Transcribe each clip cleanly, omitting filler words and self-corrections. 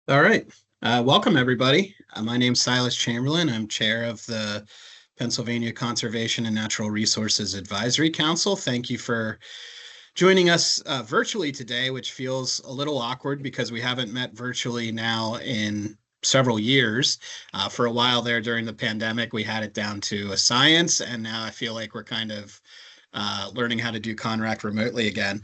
All right. Welcome, everybody. My name's Silas Chamberlain. I'm chair of the Pennsylvania Conservation and Natural Resources Advisory Council. Thank you for joining us virtually today, which feels a little awkward because we haven't met virtually now in several years. For a while there during the pandemic, we had it down to a science, and now I feel like we're kind of learning how to do CONRAC remotely again.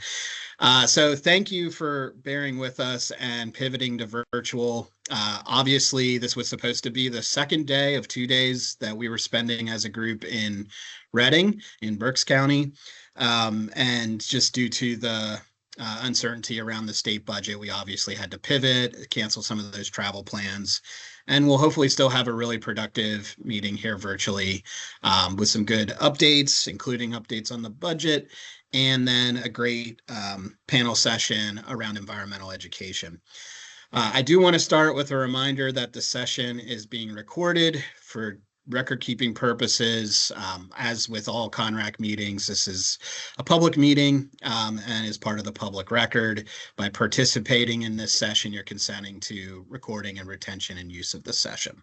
So thank you for bearing with us and pivoting to virtual. Obviously, this was supposed to be the second day of 2 days that we were spending as a group in Reading in Berks County. And just due to the uncertainty around the state budget, we obviously had to pivot, cancel some of those travel plans. And we'll hopefully still have a really productive meeting here virtually with some good updates, including updates on the budget, and then a great panel session around environmental education. I do want to start with a reminder that the session is being recorded for record-keeping purposes. As with all CONRAC meetings, this is a public meeting and is part of the public record. By participating in this session, you're consenting to recording and retention and use of the session.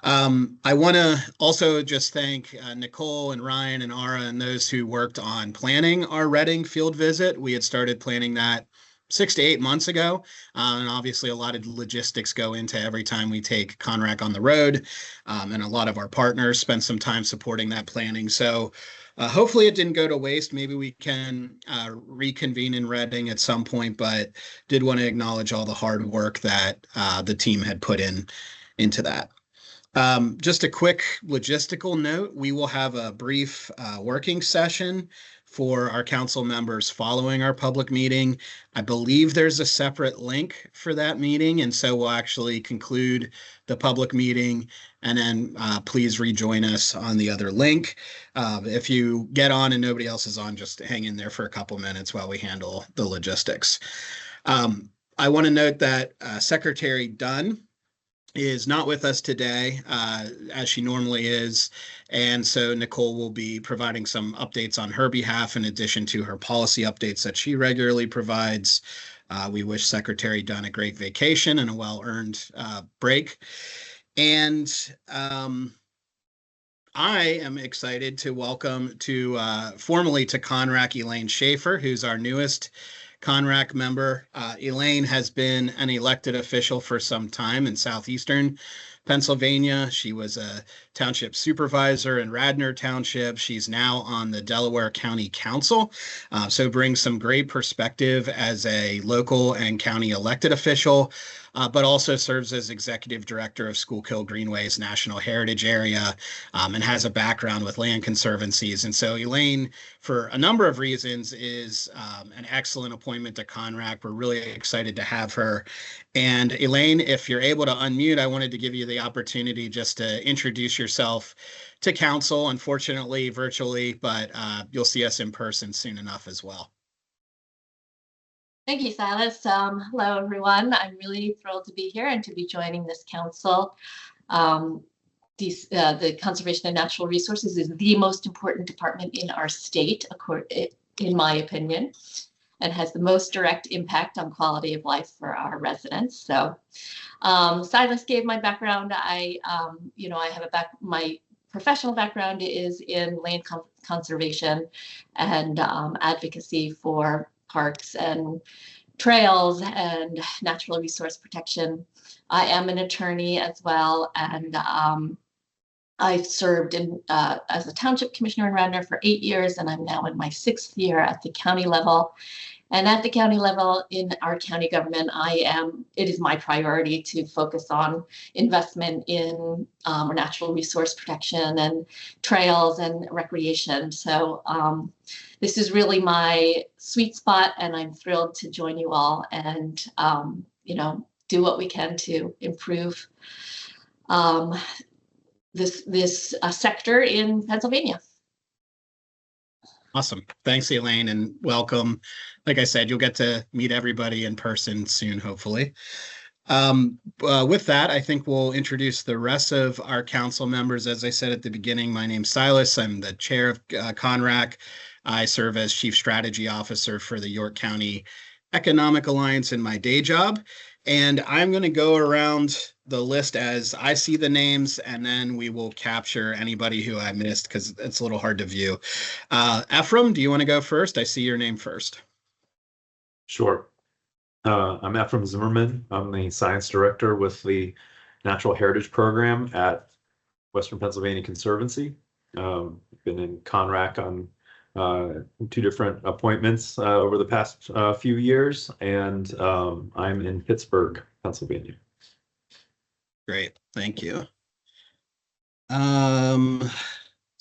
I want to also just thank Nicole and Ryan and Ara and those who worked on planning our Reading field visit. We had started planning that 6 to 8 months ago. And obviously a lot of logistics go into every time we take CONRAC on the road. And a lot of our partners spend some time supporting that planning. So hopefully it didn't go to waste. Maybe we can reconvene in Reading at some point, but did want to acknowledge all the hard work that the team had put into that. Just a quick logistical note, we will have a brief working session for our council members following our public meeting. I believe there's a separate link for that meeting, and so we'll actually conclude the public meeting, and then please rejoin us on the other link. If you get on and nobody else is on, just hang in there for a couple minutes while we handle the logistics. I want to note that Secretary Dunn is not with us today as she normally is. And so Nicole will be providing some updates on her behalf in addition to her policy updates that she regularly provides. We wish Secretary Dunn a great vacation and a well-earned break. And I am excited to welcome formally to CONRAC Elaine Schaefer, who's our newest CONRAC member. Elaine has been an elected official for some time in southeastern Pennsylvania. She was a township supervisor in Radnor Township. She's now on the Delaware County Council, so brings some great perspective as a local and county elected official, but also serves as executive director of Schuylkill Greenway's National Heritage Area, and has a background with land conservancies. And so Elaine, for a number of reasons, is an excellent appointment to CONRAC. We're really excited to have her. And Elaine, if you're able to unmute, I wanted to give you the opportunity just to introduce yourself to council, unfortunately virtually, but you'll see us in person soon enough as well. Thank you, Silas. Hello, everyone. I'm really thrilled to be here and to be joining this council. The Conservation of Natural Resources is the most important department in our state, in my opinion, and has the most direct impact on quality of life for our residents. So Silas gave my background. I have my professional background is in land conservation and advocacy for parks and trails and natural resource protection. I am an attorney as well, and I've served as a township commissioner in Radnor for 8 years, and I'm now in my 6th year at the county level. And at the county level in our county government, it is my priority to focus on investment in natural resource protection and trails and recreation. So this is really my sweet spot, and I'm thrilled to join you all and do what we can to improve this sector in Pennsylvania. Awesome. Thanks, Elaine, and welcome. Like I said, you'll get to meet everybody in person soon, hopefully. With that, I think we'll introduce the rest of our council members. As I said at the beginning, my name's Silas. I'm the chair of CONRAC. I serve as Chief Strategy Officer for the York County Economic Alliance in my day job. And I'm going to go around the list as I see the names, and then we will capture anybody who I missed because it's a little hard to view. Ephraim, do you want to go first? I see your name first. Sure. I'm Ephraim Zimmerman. I'm the science director with the Natural Heritage Program at Western Pennsylvania Conservancy. Been in CONRAC on 2 different appointments over the past few years, and I'm in Pittsburgh, Pennsylvania. Great, thank you. Let's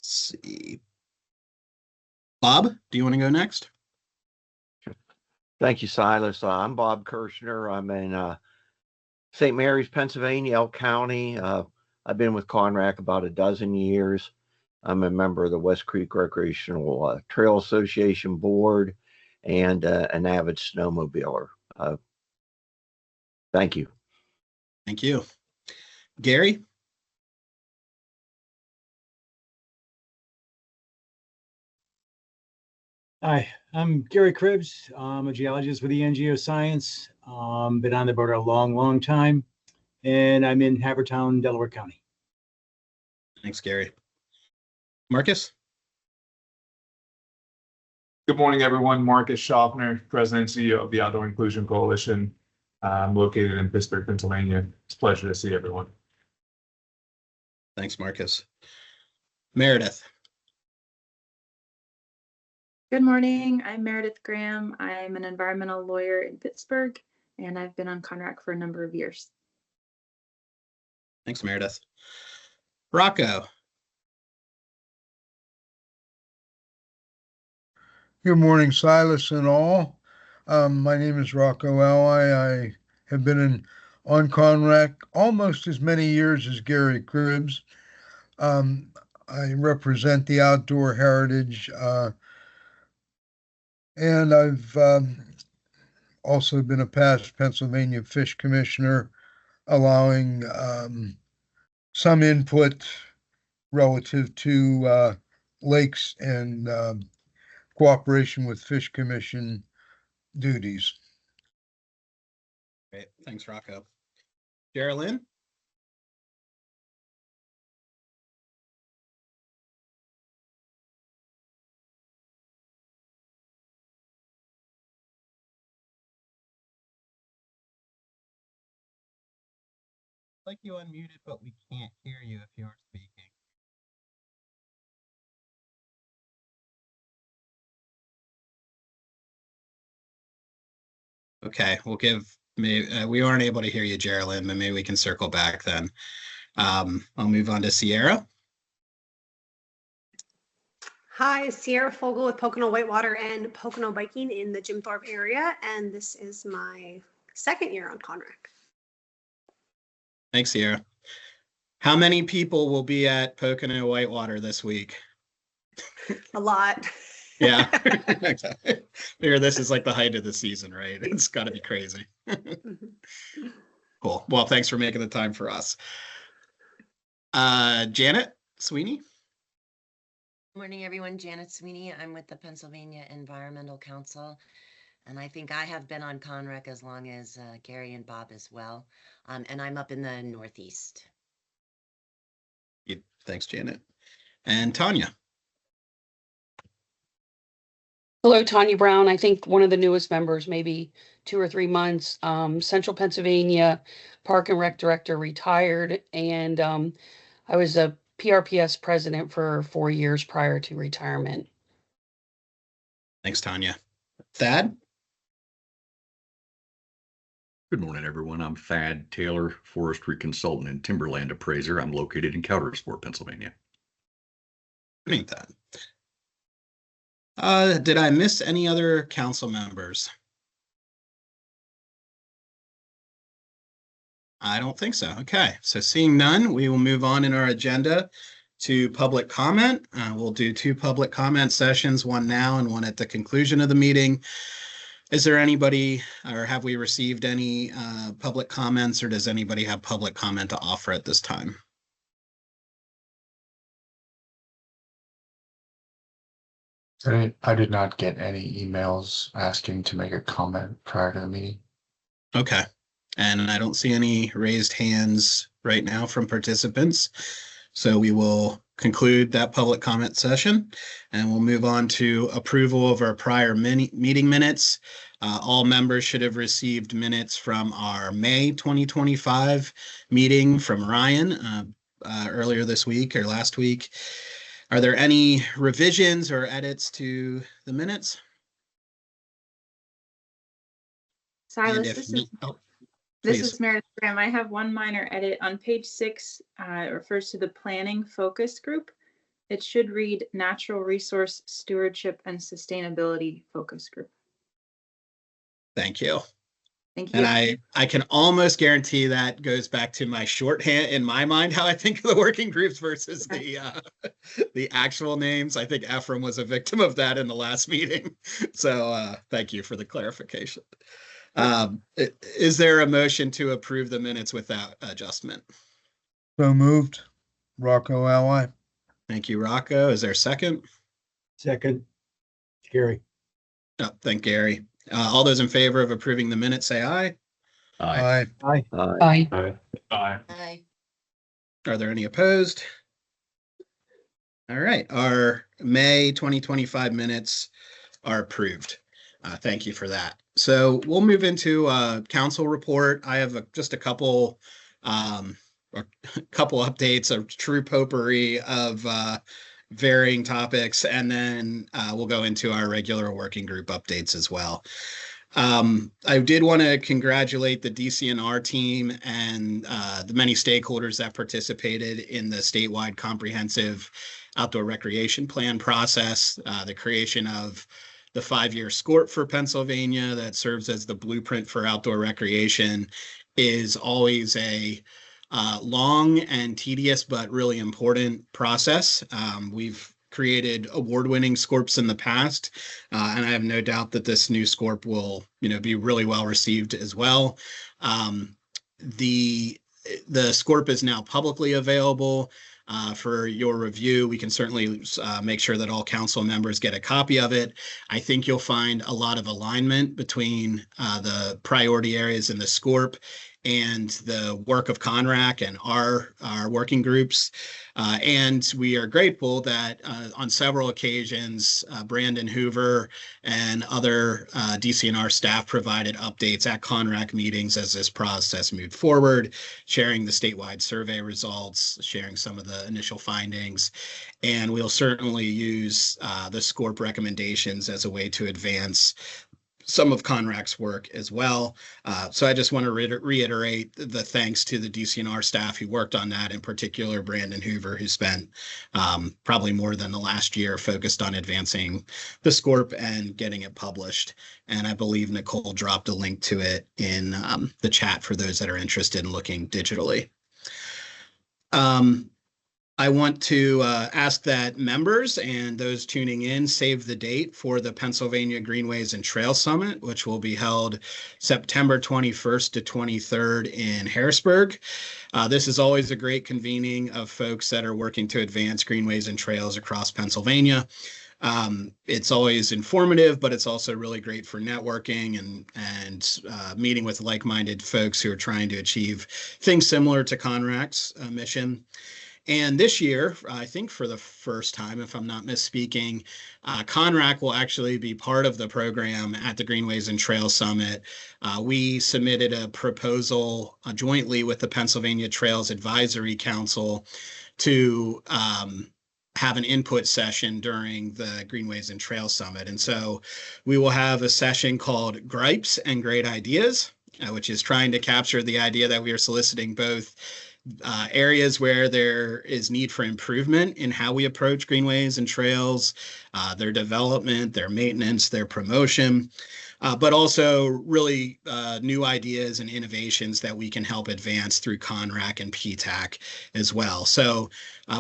see. Bob, do you want to go next? Thank you, Silas. I'm Bob Kirshner. I'm in St. Mary's, Pennsylvania, Elk County. I've been with CONRAC about a dozen years. I'm a member of the West Creek Recreational Trail Association Board and an avid snowmobiler. Thank you. Thank you. Gary? Hi, I'm Gary Cribbs. I'm a geologist with EN Geoscience. Been on the board a long time, and I'm in Havertown, Delaware County. Thanks, Gary. Marcus? Good morning, everyone. Marcus Schaffner, President and CEO of the Outdoor Inclusion Coalition. I'm located in Pittsburgh, Pennsylvania. It's a pleasure to see everyone. Thanks, Marcus. Meredith? Good morning. I'm Meredith Graham. I'm an environmental lawyer in Pittsburgh, and I've been on CONRAC for a number of years. Thanks, Meredith. Rocco? Good morning, Silas and all. My name is Rocco Ally. I have been on CONRAC almost as many years as Gary Cribbs. I represent the outdoor heritage, and I've also been a past Pennsylvania Fish Commissioner, allowing some input relative to lakes and cooperation with Fish Commission duties. Great, thanks, Rocco. Geraldine? Like you unmuted, but we can't hear you if you're speaking. Okay, we'll give we aren't able to hear you, Geraldine, but maybe we can circle back then. I'll move on to Sierra. Hi, Sierra Fogel with Pocono Whitewater and Pocono Biking in the Jim Thorpe area, and this is my second year on CONRAC. Thanks, Sierra. How many people will be at Pocono Whitewater this week? A lot. Yeah, exactly. Figure this is like the height of the season, right? It's got to be crazy. Cool. Well, thanks for making the time for us. Janet Sweeney. Morning, everyone. Janet Sweeney. I'm with the Pennsylvania Environmental Council, and I think I have been on CONRAC as long as Gary and Bob as well. And I'm up in the Northeast. Thanks, Janet. And Tanya. Hello, Tanya Brown. I think one of the newest members, maybe 2 or 3 months. Central Pennsylvania Park and Rec Director, retired, and I was a PRPS president for 4 years prior to retirement. Thanks, Tanya. Thad? Good morning, everyone. I'm Thad Taylor, forestry consultant and timberland appraiser. I'm located in Coudersport, Pennsylvania. Good morning, Thad. Did I miss any other council members? I don't think so. Okay, so seeing none, we will move on in our agenda to public comment. We'll do 2 public comment sessions, one now and one at the conclusion of the meeting. Is there anybody, or have we received any public comments, or does anybody have public comment to offer at this time? I did not get any emails asking to make a comment prior to the meeting. Okay. And I don't see any raised hands right now from participants. So we will conclude that public comment session and we'll move on to approval of our prior meeting minutes. All members should have received minutes from our May 2025 meeting from Ryan earlier this week or last week. Are there any revisions or edits to the minutes? Silas, And if this not- is oh, This please. is Meredith Graham. I have one minor edit on page 6. It refers to the planning focus group. It should read Natural Resource Stewardship and Sustainability Focus Group. Thank you. Thank you. And I can almost guarantee that goes back to my shorthand in my mind, how I think of the working groups versus the actual names. I think Ephraim was a victim of that in the last meeting. So thank you for the clarification. Is there a motion to approve the minutes without adjustment? So moved. Rocco Ally. Thank you, Rocco. Is there a second? Second, Gary. Oh, thank Gary. All those in favor of approving the minutes, say aye. Aye. Aye. Aye. Aye. Aye. Aye. Are there any opposed? All right, our May 2025 minutes are approved. Thank you for that. So we'll move into council report. I have just a couple updates, a true potpourri of varying topics, and then we'll go into our regular working group updates as well. I did want to congratulate the DCNR team and the many stakeholders that participated in the statewide comprehensive outdoor recreation plan process, the creation of the 5-year SCORP for Pennsylvania that serves as the blueprint for outdoor recreation is always a long and tedious but really important process. We've created award-winning SCORPs in the past, and I have no doubt that this new SCORP will, be really well received as well. The SCORP is now publicly available for your review. We can certainly make sure that all council members get a copy of it. I think you'll find a lot of alignment between the priority areas in the SCORP and the work of CONRAC and our working groups. And we are grateful that on several occasions, Brandon Hoover and other DCNR staff provided updates at CONRAC meetings as this process moved forward, sharing the statewide survey results, sharing some of the initial findings. And we'll certainly use the SCORP recommendations as a way to advance some of CONRAC's work as well. So I just want to reiterate the thanks to the DCNR staff who worked on that, in particular Brandon Hoover, who spent probably more than the last year focused on advancing the SCORP and getting it published. And I believe Nicole dropped a link to it in the chat for those that are interested in looking digitally. I want to ask that members and those tuning in save the date for the Pennsylvania Greenways and Trails Summit, which will be held September 21st to 23rd in Harrisburg. This is always a great convening of folks that are working to advance greenways and trails across Pennsylvania. It's always informative, but it's also really great for networking and meeting with like-minded folks who are trying to achieve things similar to CONRAC's mission. And this year, I think for the first time, if I'm not misspeaking, CONRAC will actually be part of the program at the Greenways and Trails Summit. We submitted a proposal jointly with the Pennsylvania Trails Advisory Council to have an input session during the Greenways and Trails Summit. And so we will have a session called Gripes and Great Ideas, which is trying to capture the idea that we are soliciting both areas where there is need for improvement in how we approach greenways and trails, their development, their maintenance, their promotion, but also really new ideas and innovations that we can help advance through CONRAC and PTAC as well. So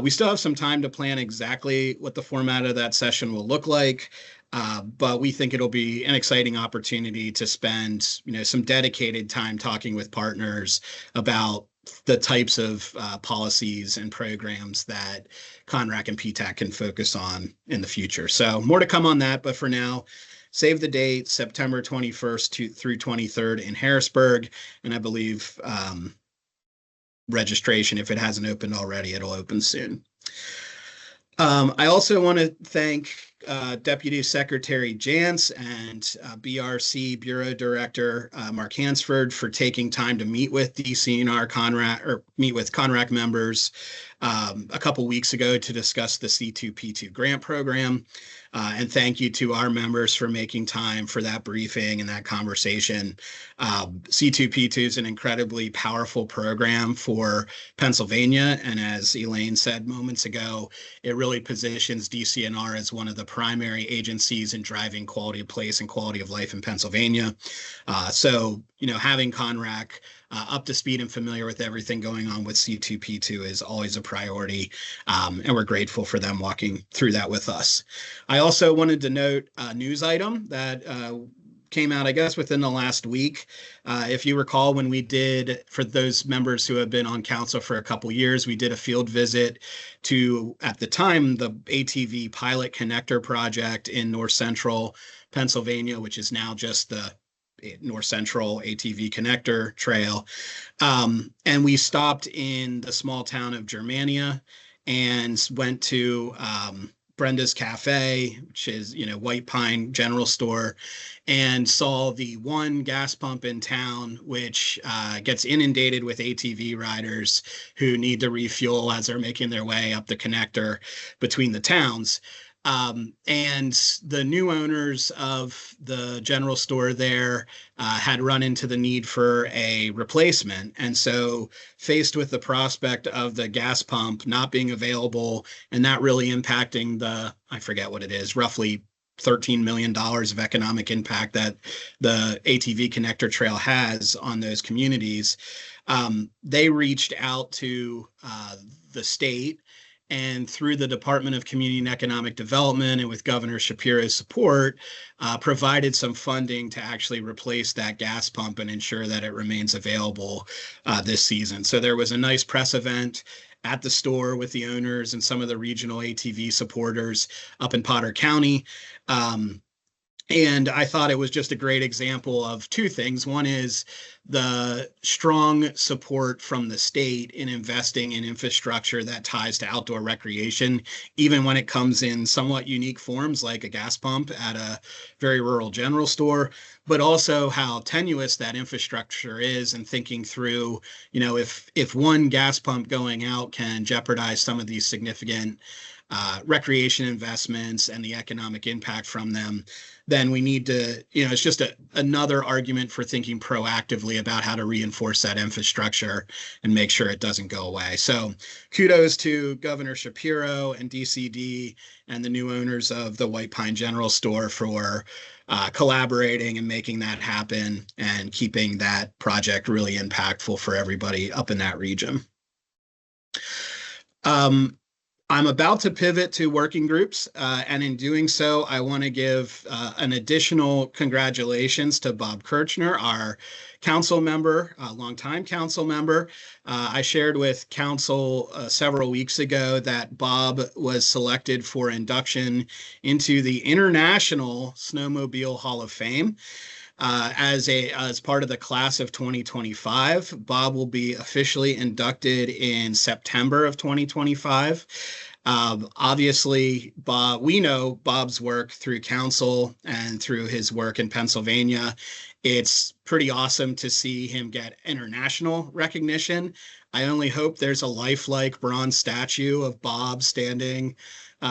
we still have some time to plan exactly what the format of that session will look like. But we think it'll be an exciting opportunity to spend, some dedicated time talking with partners about the types of policies and programs that CONRAC and PTAC can focus on in the future. So more to come on that, but for now, save the date, September 21st through 23rd in Harrisburg. And I believe registration, if it hasn't opened already, it'll open soon. I also want to thank Deputy Secretary Jantz and BRC Bureau Director Mark Hansford for taking time to meet with DCNR CONRAC, or meet with CONRAC members a couple weeks ago to discuss the C2P2 grant program. And thank you to our members for making time for that briefing and that conversation. C2P2 is an incredibly powerful program for Pennsylvania. And as Elaine said moments ago, it really positions DCNR as one of the primary agencies in driving quality of place and quality of life in Pennsylvania. So, you know, having CONRAC up to speed and familiar with everything going on with C2P2 is always a priority, and we're grateful for them walking through that with us. I also wanted to note a news item that came out, I guess, within the last week. If you recall, when we did, for those members who have been on council for a couple years, we did a field visit to, at the time, the ATV pilot connector project in North Central Pennsylvania, which is now just the North Central ATV connector trail. And we stopped in the small town of Germania and went to Brenda's Cafe, which is, you know, White Pine General Store, and saw the one gas pump in town, which gets inundated with ATV riders who need to refuel as they're making their way up the connector between the towns. And the new owners of the general store there had run into the need for a replacement. And so faced with the prospect of the gas pump not being available and that really impacting the, I forget what it is, roughly $13 million of economic impact that the ATV connector trail has on those communities, they reached out to the state, and through the Department of Community and Economic Development and with Governor Shapiro's support, provided some funding to actually replace that gas pump and ensure that it remains available this season. So there was a nice press event at the store with the owners and some of the regional ATV supporters up in Potter County. And I thought it was just a great example of two things. One is the strong support from the state in investing in infrastructure that ties to outdoor recreation, even when it comes in somewhat unique forms like a gas pump at a very rural general store, but also how tenuous that infrastructure is, and thinking through, you know, if one gas pump going out can jeopardize some of these significant recreation investments and the economic impact from them, then we need to, you know, it's just another argument for thinking proactively about how to reinforce that infrastructure and make sure it doesn't go away. So kudos to Governor Shapiro and DCD and the new owners of the White Pine General Store for collaborating and making that happen and keeping that project really impactful for everybody up in that region. I'm about to pivot to working groups, and in doing so, I want to give an additional congratulations to Bob Kirchner, our council member, longtime council member. I shared with council several weeks ago that Bob was selected for induction into the International Snowmobile Hall of Fame. As part of the class of 2025, Bob will be officially inducted in September of 2025. Obviously, we know Bob's work through council and through his work in Pennsylvania. It's pretty awesome to see him get international recognition. I only hope there's a lifelike bronze statue of Bob standing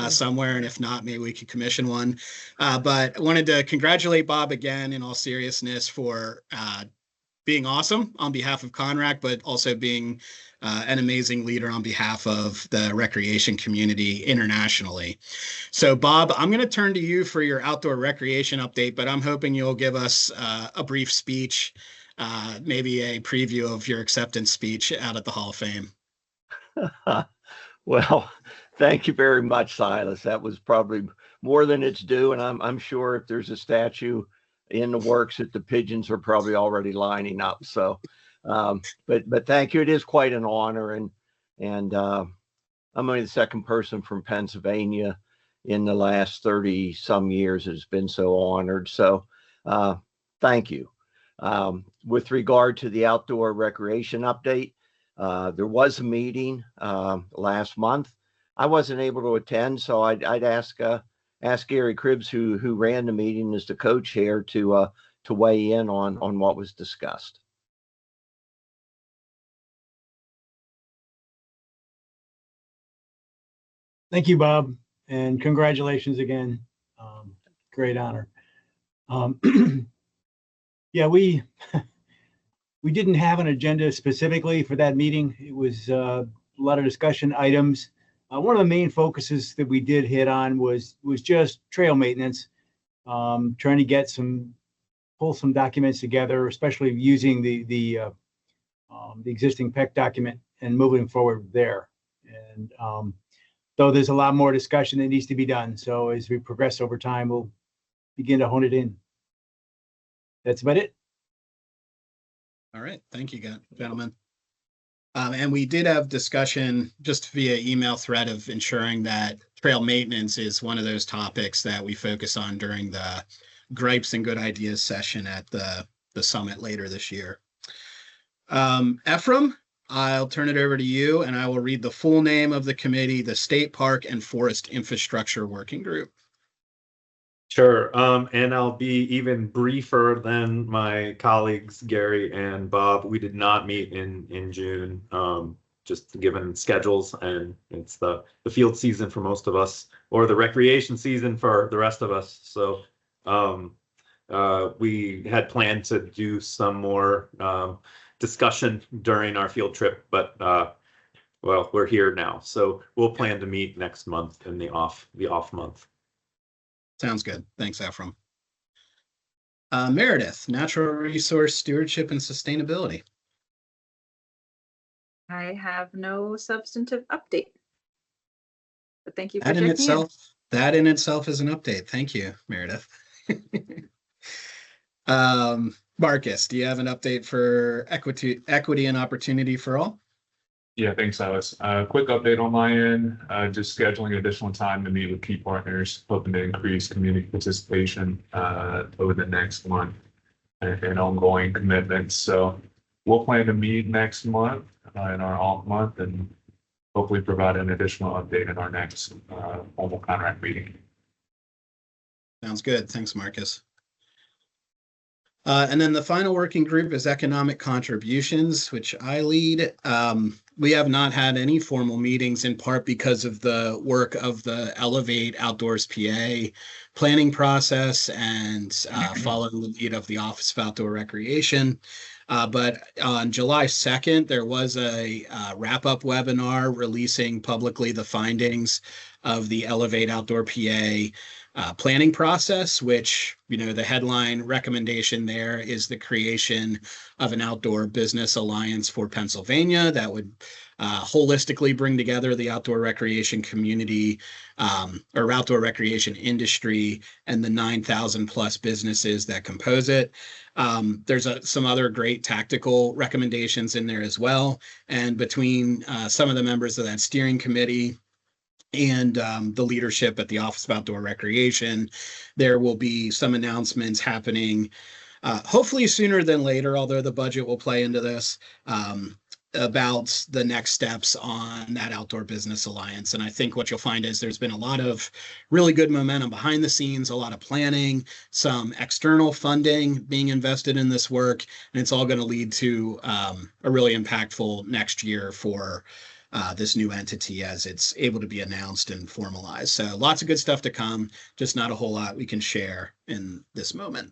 somewhere, and if not, maybe we could commission one. But I wanted to congratulate Bob again in all seriousness for being awesome on behalf of CONRAC, but also being an amazing leader on behalf of the recreation community internationally. So Bob, I'm going to turn to you for your outdoor recreation update, but I'm hoping you'll give us a brief speech, maybe a preview of your acceptance speech out at the Hall of Fame. Well, thank you very much, Silas. That was probably more than it's due. And I'm sure if there's a statue in the works that the pigeons are probably already lining up. So, but thank you. It is quite an honor. And I'm only the second person from Pennsylvania in the last 30 some years has been so honored. So thank you. With regard to the outdoor recreation update, there was a meeting last month. I wasn't able to attend, so I'd ask Gary Cribbs, who ran the meeting as the co-chair, to weigh in on what was discussed. Thank you, Bob, and congratulations again. Great honor. Yeah, we didn't have an agenda specifically for that meeting. It was a lot of discussion items. One of the main focuses that we did hit on was just trail maintenance, trying to pull some documents together, especially using the existing PEC document and moving forward there. And though there's a lot more discussion that needs to be done. So as we progress over time, we'll begin to hone it in. That's about it. All right. Thank you, gentlemen. And we did have discussion just via email thread of ensuring that trail maintenance is one of those topics that we focus on during the Gripes and Good Ideas session at the summit later this year. Ephraim, I'll turn it over to you, and I will read the full name of the committee, the State Park and Forest Infrastructure Working Group. Sure. And I'll be even briefer than my colleagues, Gary and Bob. We did not meet in June, just given schedules, and it's the field season for most of us, or the recreation season for the rest of us. So we had planned to do some more discussion during our field trip, but well, we're here now. So we'll plan to meet next month in the off month. Sounds good. Thanks, Ephraim. Meredith, Natural Resource Stewardship and Sustainability. I have no substantive update. But thank you for That in checking in. That in itself is an update. Thank you, Meredith. Marcus, do you have an update for equity and opportunity for all? Yeah, thanks, Silas. Quick update on my end, just scheduling additional time to meet with key partners, hoping to increase community participation over the next month and ongoing commitments. So we'll plan to meet next month in our off month and hopefully provide an additional update in our next formal contract meeting. Sounds good. Thanks, Marcus. And then the final working group is economic contributions, which I lead. We have not had any formal meetings, in part because of the work of the Elevate Outdoors PA planning process and following the lead of the Office of Outdoor Recreation. But on July 2nd, there was a wrap-up webinar releasing publicly the findings of the Elevate Outdoor PA planning process, which, the headline recommendation there is the creation of an outdoor business alliance for Pennsylvania that would holistically bring together the outdoor recreation community or outdoor recreation industry and the 9,000 plus businesses that compose it. There's some other great tactical recommendations in there as well. And between some of the members of that steering committee and the leadership at the Office of Outdoor Recreation, there will be some announcements happening, hopefully sooner than later, although the budget will play into this, about the next steps on that Outdoor Business Alliance. And I think what you'll find is there's been a lot of really good momentum behind the scenes, a lot of planning, some external funding being invested in this work, and it's all going to lead to a really impactful next year for this new entity as it's able to be announced and formalized. So lots of good stuff to come, just not a whole lot we can share in this moment.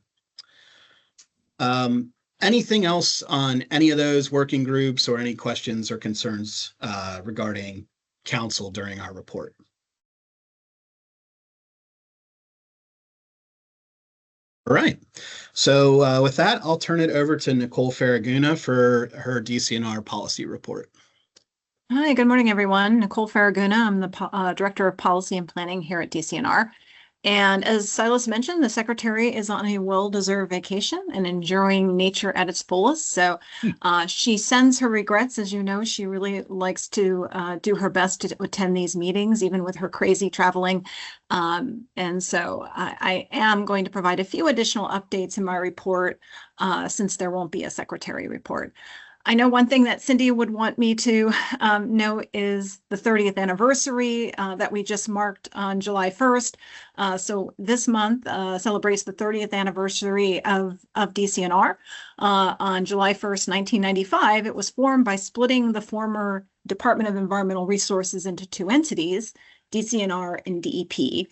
Anything else on any of those working groups or any questions or concerns regarding council during our report? All right. So with that, I'll turn it over to Nicole Farraguna for her DCNR policy report. Hi, good morning, everyone. Nicole Farraguna. I'm the Director of Policy and Planning here at DCNR. And as Silas mentioned, the secretary is on a well-deserved vacation and enjoying nature at its fullest. So she sends her regrets. As you know, she really likes to do her best to attend these meetings, even with her crazy traveling. And so I am going to provide a few additional updates in my report since there won't be a secretary report. I know one thing that Cindy would want me to note is the 30th anniversary that we just marked on July 1st. So this month celebrates the 30th anniversary of DCNR. On July 1st, 1995, it was formed by splitting the former Department of Environmental Resources into two entities, DCNR and DEP.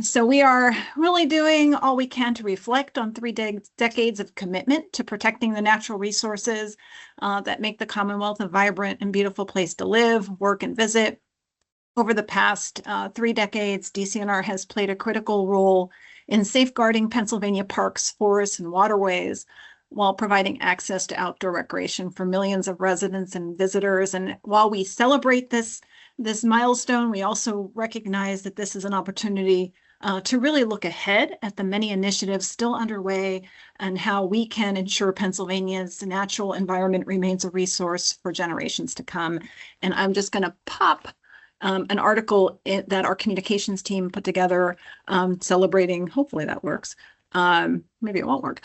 So we are really doing all we can to reflect on 3 decades of commitment to protecting the natural resources that make the Commonwealth a vibrant and beautiful place to live, work, and visit. Over the past 3 decades, DCNR has played a critical role in safeguarding Pennsylvania parks, forests, and waterways while providing access to outdoor recreation for millions of residents and visitors. And while we celebrate this milestone, we also recognize that this is an opportunity to really look ahead at the many initiatives still underway and how we can ensure Pennsylvania's natural environment remains a resource for generations to come. And I'm just going to pop an article that our communications team put together celebrating, hopefully that works. Maybe it won't work.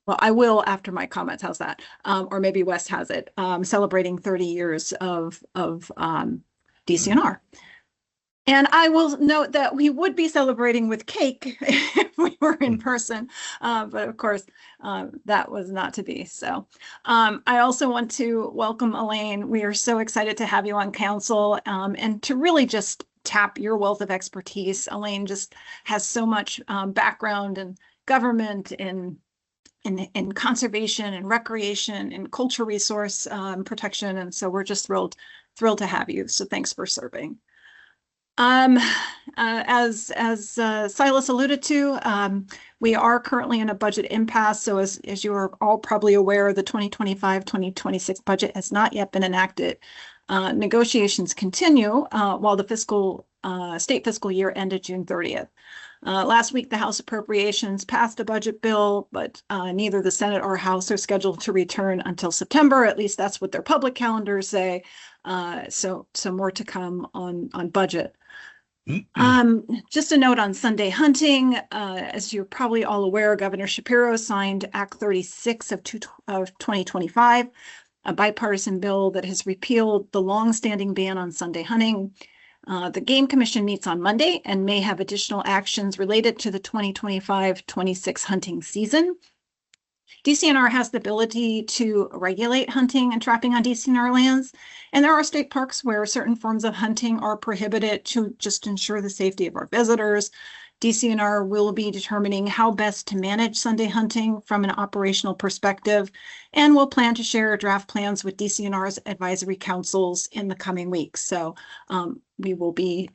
Well, I will after my comments. How's that? Or maybe Wes has it. Celebrating 30 years of DCNR. And I will note that we would be celebrating with cake if we were in person. But of course, that was not to be. So I also want to welcome Elaine. We are so excited to have you on council and to really just tap your wealth of expertise. Elaine just has so much background in government, in conservation and recreation and cultural resource protection. And so we're just thrilled to have you. So thanks for serving. As Silas alluded to, we are currently in a budget impasse. So as you are all probably aware, the 2025-2026 budget has not yet been enacted. Negotiations continue while the state fiscal year ended June 30th. Last week, the House Appropriations passed a budget bill, but neither the Senate or House are scheduled to return until September. At least that's what their public calendars say. So more to come on budget. Just a note on Sunday hunting. As you're probably all aware, Governor Shapiro signed Act 36 of 2025, a bipartisan bill that has repealed the longstanding ban on Sunday hunting. The Game Commission meets on Monday and may have additional actions related to the 2025-26 hunting season. DCNR has the ability to regulate hunting and trapping on DCNR lands, and there are state parks where certain forms of hunting are prohibited to just ensure the safety of our visitors. DCNR will be determining how best to manage Sunday hunting from an operational perspective, and will plan to share draft plans with DCNR's advisory councils in the coming weeks. So we will be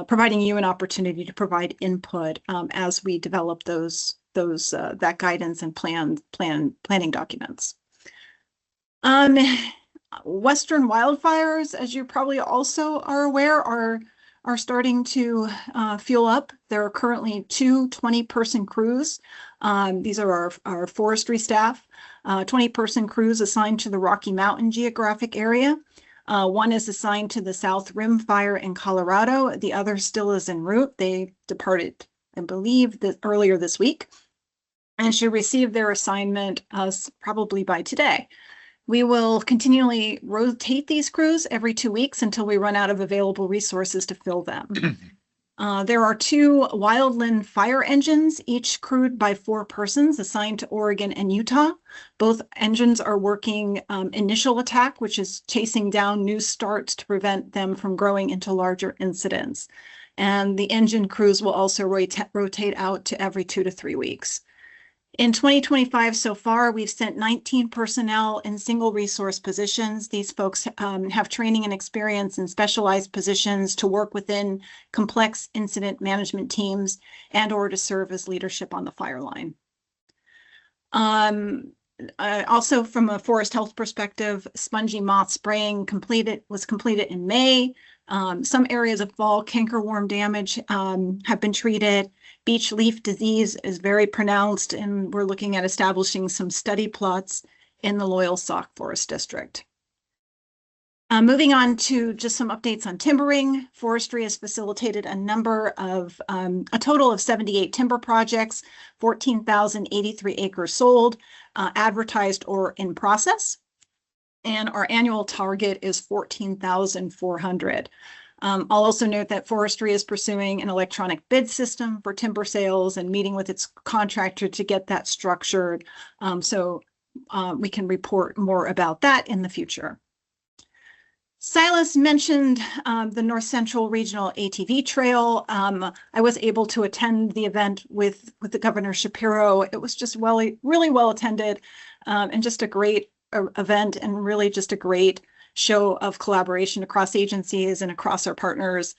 providing you an opportunity to provide input as we develop that guidance and planning documents. Western wildfires, as you probably also are aware, are starting to fuel up. There are currently 2 20-person crews. These are our forestry staff, 20-person crews assigned to the Rocky Mountain geographic area. One is assigned to the South Rim Fire in Colorado. The other still is en route. They departed, I believe, earlier this week, and should receive their assignment probably by today. We will continually rotate these crews every 2 weeks until we run out of available resources to fill them. There are 2 wildland fire engines, each crewed by 4 persons assigned to Oregon and Utah. Both engines are working initial attack, which is chasing down new starts to prevent them from growing into larger incidents. And the engine crews will also rotate out to every 2 to 3 weeks. In 2025 so far, we've sent 19 personnel in single resource positions. These folks have training and experience in specialized positions to work within complex incident management teams and or to serve as leadership on the fire line. Also from a forest health perspective, spongy moth spraying was completed in May. Some areas of fall cankerworm damage have been treated. Beech leaf disease is very pronounced, and we're looking at establishing some study plots in the Loyalsock Forest District. Moving on to just some updates on timbering. Forestry has facilitated a total of 78 timber projects, 14,083 acres sold, advertised or in process. And our annual target is 14,400. I'll also note that forestry is pursuing an electronic bid system for timber sales and meeting with its contractor to get that structured. So we can report more about that in the future. Silas mentioned the North Central Regional ATV Trail. I was able to attend the event with the Governor Shapiro. It was just really well attended, and just a great event, and really just a great show of collaboration across agencies and across our partners.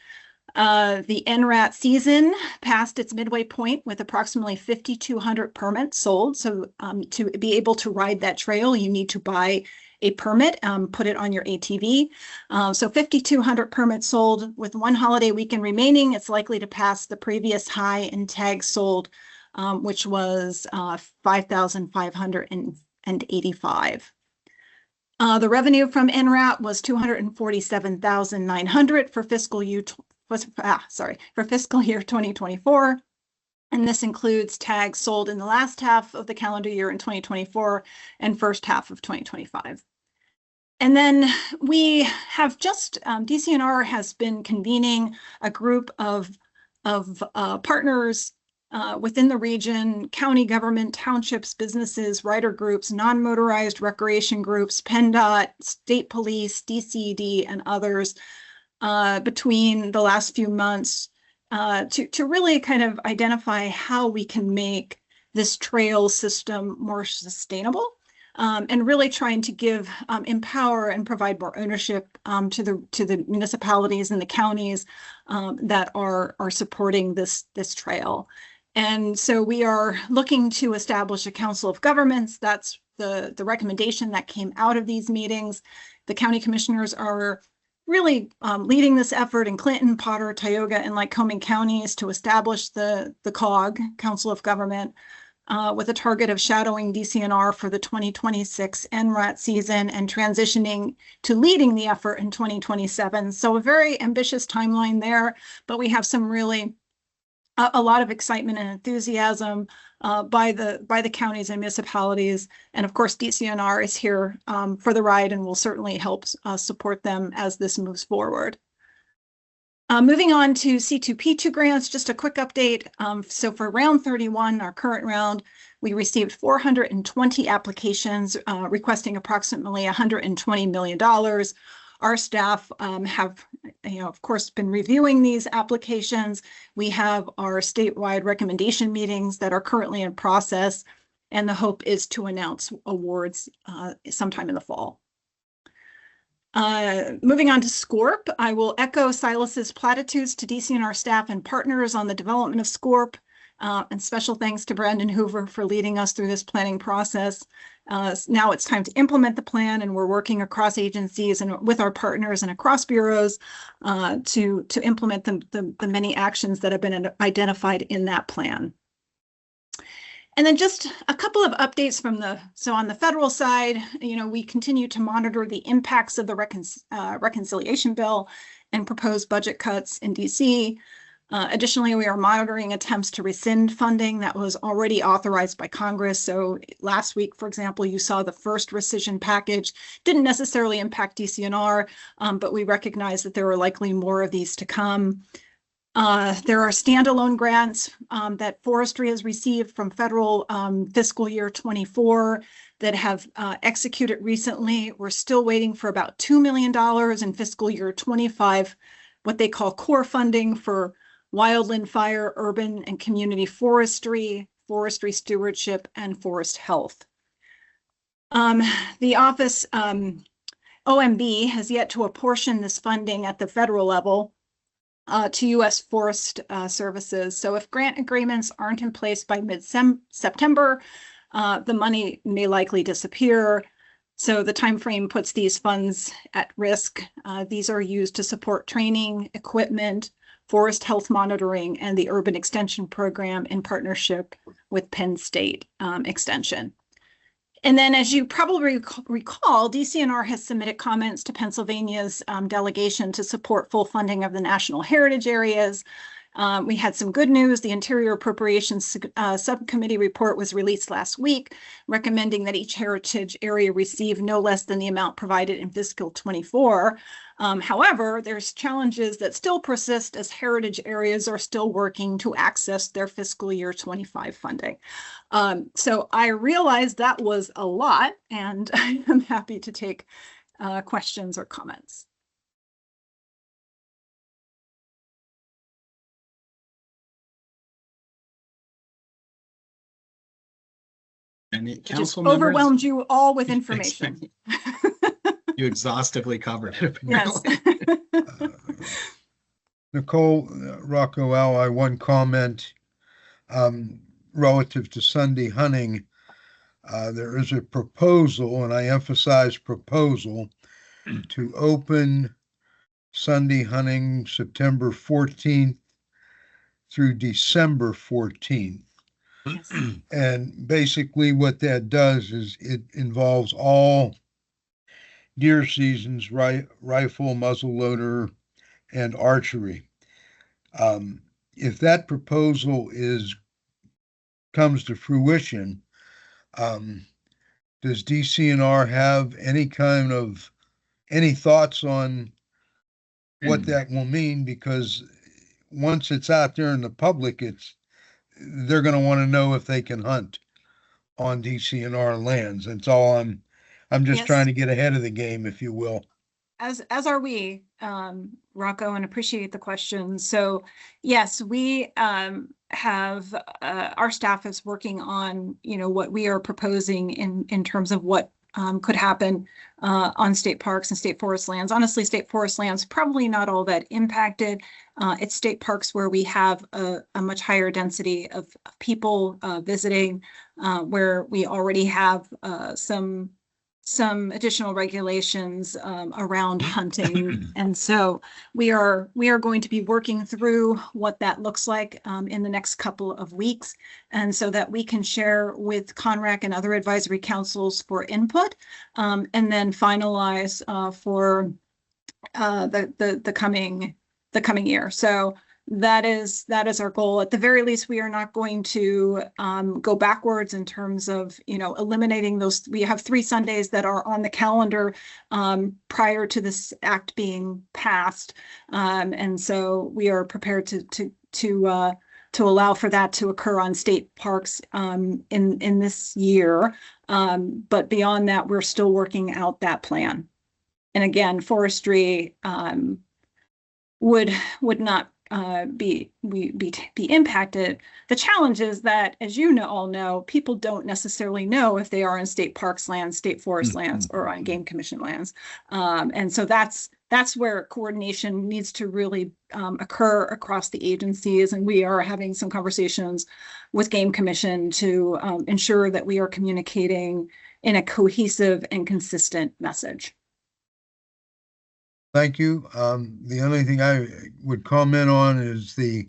The NRAT season passed its midway point with approximately 5,200 permits sold. So to be able to ride that trail, you need to buy a permit, put it on your ATV. So 5,200 permits sold. With one holiday weekend remaining, it's likely to pass the previous high in tags sold, which was 5,585. The revenue from NRAT was $247,900 for fiscal year 2024. And this includes tags sold in the last half of the calendar year in 2024 and first half of 2025. And then we have just, DCNR has been convening a group of partners within the region, county government, townships, businesses, rider groups, non-motorized recreation groups, PennDOT, state police, DCED, and others between the last few months to really kind of identify how we can make this trail system more sustainable, and really trying to give, empower and provide more ownership to the municipalities and the counties that are supporting this trail. And so we are looking to establish a council of governments. That's the recommendation that came out of these meetings. The county commissioners are really leading this effort in Clinton, Potter, Tioga, and Lycoming counties to establish the COG, Council of Government, with a target of shadowing DCNR for the 2026 NRAT season and transitioning to leading the effort in 2027. So a very ambitious timeline there, but we have some really a lot of excitement and enthusiasm by the counties and municipalities. And of course, DCNR is here for the ride and will certainly help support them as this moves forward. Moving on to C2P2 grants, just a quick update. So for round 31, our current round, we received 420 applications requesting approximately $120 million. Our staff have, of course, been reviewing these applications. We have our statewide recommendation meetings that are currently in process, and the hope is to announce awards sometime in the fall. Moving on to SCORP, I will echo Silas's platitudes to DCNR staff and partners on the development of SCORP, and special thanks to Brandon Hoover for leading us through this planning process. Now it's time to implement the plan, and we're working across agencies and with our partners and across bureaus to implement the many actions that have been identified in that plan. And then just a couple of updates so on the federal side, we continue to monitor the impacts of the reconciliation bill and proposed budget cuts in DC. Additionally, we are monitoring attempts to rescind funding that was already authorized by Congress. So last week, for example, you saw the first rescission package didn't necessarily impact DCNR, but we recognize that there are likely more of these to come. There are standalone grants that forestry has received from federal fiscal year 24 that have executed recently. We're still waiting for about $2 million in fiscal year 25, what they call core funding for wildland fire, urban and community forestry, forestry stewardship, and forest health. The office, OMB, has yet to apportion this funding at the federal level to U.S. Forest Services. So if grant agreements aren't in place by mid-September, the money may likely disappear. So the time frame puts these funds at risk. These are used to support training, equipment, forest health monitoring, and the urban extension program in partnership with Penn State Extension. And then, as you probably recall, DCNR has submitted comments to Pennsylvania's delegation to support full funding of the national heritage areas. We had some good news. The Interior Appropriations Subcommittee report was released last week, recommending that each heritage area receive no less than the amount provided in fiscal 24. However, there's challenges that still persist as heritage areas are still working to access their fiscal year 25 funding. So I realized that was a lot, and I'm happy to take questions or comments. And Just council members, overwhelmed you all with information. you exhaustively covered it. Yes. Nicole Rocco Ally, one comment relative to Sunday hunting. There is a proposal, and I emphasize proposal, to open Sunday hunting September 14th through December 14th. Yes. And basically what that does is it involves all deer seasons, rifle, muzzleloader, and archery. If that proposal comes to fruition, does DCNR have any thoughts on what that will mean? Because once it's out there in the public, they're going to want to know if they can hunt on DCNR lands. That's all I'm just Yes. trying to get ahead of the game, if you will. As are we, Rocco, and appreciate the question. So yes, we have our staff is working on, what we are proposing in terms of what could happen on state parks and state forest lands. Honestly, state forest lands probably not all that impacted. It's state parks where we have a much higher density of people visiting, where we already have some additional regulations around hunting. And so we are going to be working through what that looks like in the next couple of weeks, and so that we can share with CONRAC and other advisory councils for input, and then finalize for the coming year. So that is our goal. At the very least, we are not going to go backwards in terms of, eliminating those. We have 3 Sundays that are on the calendar prior to this act being passed. And so we are prepared to allow for that to occur on state parks in this year. But beyond that, we're still working out that plan. And again, forestry would not be impacted. The challenge is that, as all know, people don't necessarily know if they are in state parks lands, state forest lands, or on game commission lands. And so that's where coordination needs to really occur across the agencies. And we are having some conversations with Game Commission to ensure that we are communicating in a cohesive and consistent message. Thank you. The only thing I would comment on is the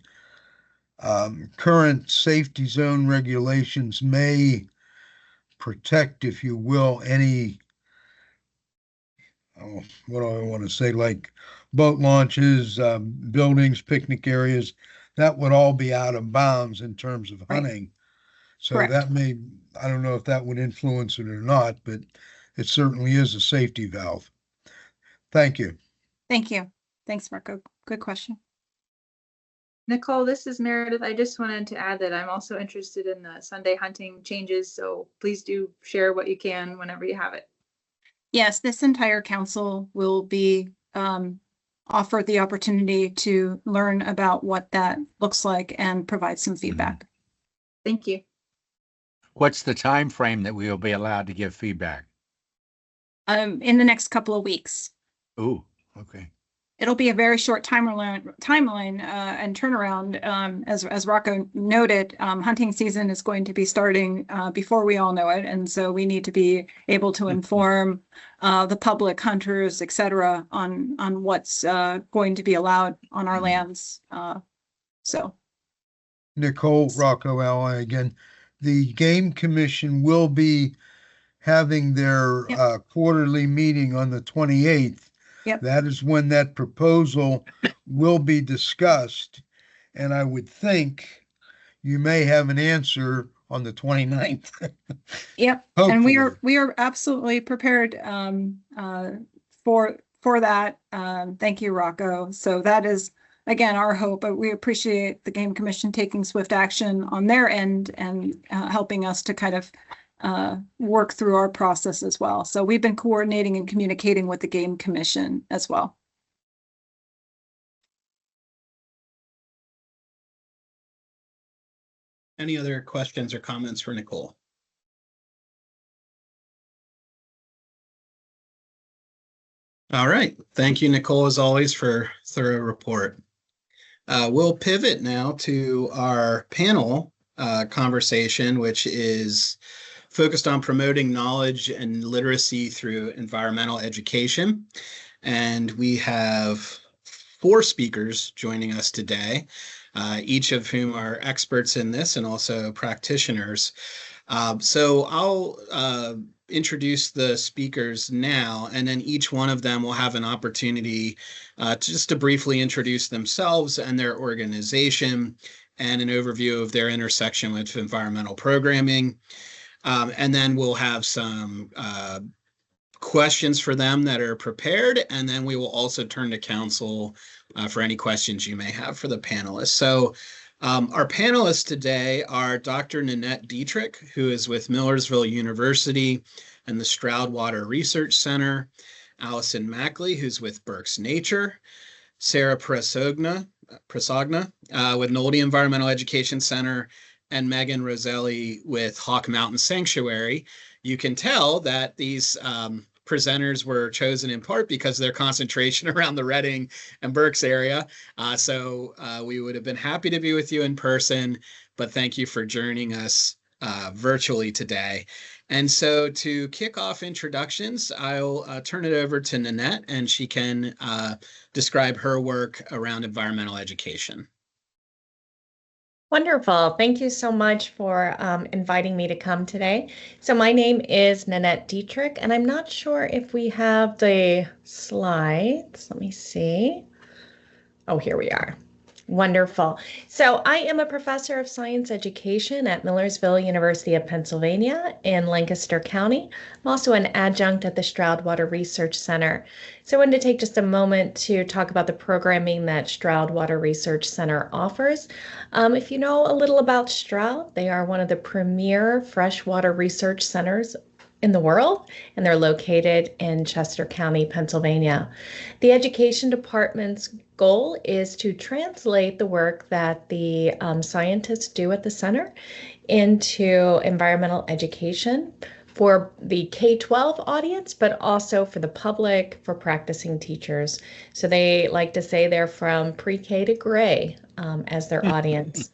current safety zone regulations may protect, if you will, any, what do I want to say, like boat launches, buildings, picnic areas. That would all be out of bounds in terms of hunting. So Correct. that I don't know if that would influence it or not, but it certainly is a safety valve. Thank you. Thank you. Thanks, Marco. Good question. Nicole, this is Meredith. I just wanted to add that I'm also interested in the Sunday hunting changes. So please do share what you can whenever you have it. Yes, this entire council will be offered the opportunity to learn about what that looks like and provide some feedback. Thank you. What's the time frame that we will be allowed to give feedback? In the next couple of weeks. Ooh, okay. It'll be a very short timeline and turnaround. As Rocco noted, hunting season is going to be starting before we all know it, and so we need to be able to inform the public, hunters, etc., on what's going to be allowed on our lands. So, Nicole, Rocco Ally again. The Game Commission will be having their quarterly meeting on the 28th. Yep. That is when that proposal will be discussed. And I would think you may have an answer on the 29th. Yep. And we are absolutely prepared for that. Thank you, Rocco. So that is, again, our hope, but we appreciate the Game Commission taking swift action on their end and helping us to kind of work through our process as well. So we've been coordinating and communicating with the Game Commission as well. Any other questions or comments for Nicole? All right. Thank you, Nicole, as always, for thorough report. We'll pivot now to our panel conversation, which is focused on promoting knowledge and literacy through environmental education. And we have 4 speakers joining us today, each of whom are experts in this and also practitioners. So I'll introduce the speakers now, and then each one of them will have an opportunity to briefly introduce themselves and their organization and an overview of their intersection with environmental programming. And then we'll have some questions for them that are prepared, and then we will also turn to council for any questions you may have for the panelists. So our panelists today are Dr. Nanette Dietrich, who is with Millersville University and the Stroud Water Research Center, Allison Mackley, who's with Berks Nature, Sarah Presogna with Nolde Environmental Education Center, and Megan Roselli with Hawk Mountain Sanctuary. You can tell that these presenters were chosen in part because of their concentration around the Reading and Berks area. So we would have been happy to be with you in person, but thank you for joining us virtually today. And so to kick off introductions, I'll turn it over to Nanette, and she can describe her work around environmental education. Wonderful. Thank you so much for inviting me to come today. So my name is Nanette Dietrich, and I'm not sure if we have the slides. Let me see. Oh, here we are. Wonderful. So I am a professor of science education at Millersville University of Pennsylvania in Lancaster County. I'm also an adjunct at the Stroud Water Research Center. So I wanted to take just a moment to talk about the programming that Stroud Water Research Center offers. If you know a little about Stroud, they are one of the premier freshwater research centers in the world, and they're located in Chester County, Pennsylvania. The education department's goal is to translate the work that the scientists do at the center into environmental education for the K-12 audience, but also for the public, for practicing teachers. So they like to say they're from pre-K to gray as their audience.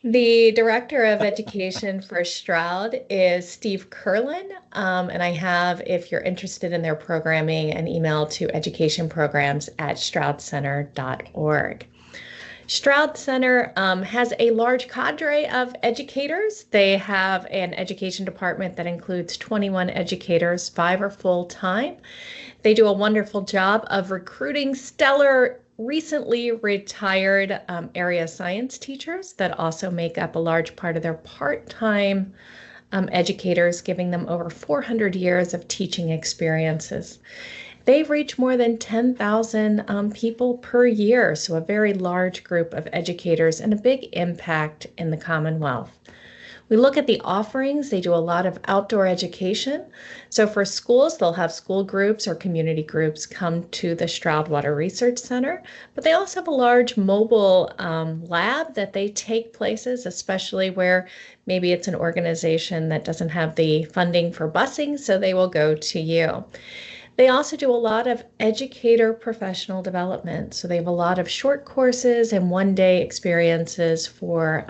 The Director of Education for Stroud is Steve Curlin, and I have, if you're interested in their programming, an email to educationprograms@stroudcenter.org. Stroud Center has a large cadre of educators. They have an education department that includes 21 educators, 5 are full-time. They do a wonderful job of recruiting stellar, recently retired area science teachers that also make up a large part of their part-time educators, giving them over 400 years of teaching experiences. They reach more than 10,000 people per year, so a very large group of educators and a big impact in the Commonwealth. We look at the offerings. They do a lot of outdoor education. So for schools, they'll have school groups or community groups come to the Stroud Water Research Center, but they also have a large mobile lab that they take places, especially where maybe it's an organization that doesn't have the funding for busing, so they will go to you. They also do a lot of educator professional development. So they have a lot of short courses and one-day experiences for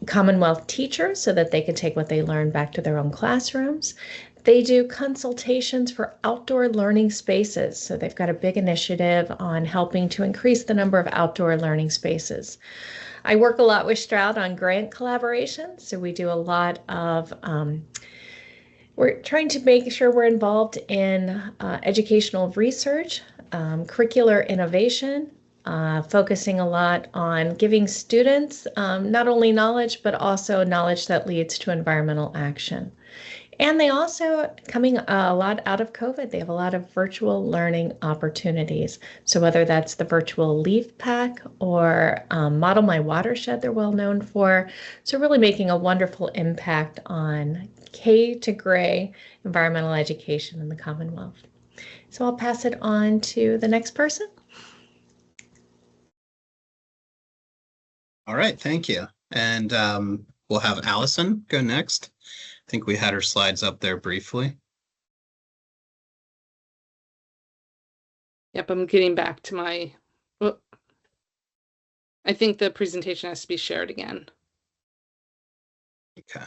Commonwealth teachers so that they can take what they learn back to their own classrooms. They do consultations for outdoor learning spaces. So they've got a big initiative on helping to increase the number of outdoor learning spaces. I work a lot with Stroud on grant collaboration. So we do a lot of, we're trying to make sure we're involved in educational research, curricular innovation, focusing a lot on giving students not only knowledge, but also knowledge that leads to environmental action. And they also, coming a lot out of COVID, they have a lot of virtual learning opportunities. So whether that's the virtual leaf pack or Model My Watershed, they're well known for. So really making a wonderful impact on K to gray environmental education in the Commonwealth. So I'll pass it on to the next person. All right, thank you. And we'll have Allison go next. I think we had her slides up there briefly. Yep, I'm getting back to my, oh, I think the presentation has to be shared again. Okay.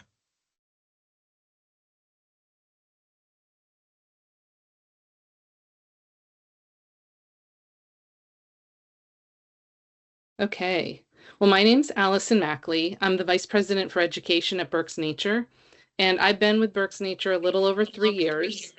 Okay. Well, my name's Allison Mackley. I'm the Vice President for Education at Berks Nature, and I've been with Berks Nature a little over 3 years.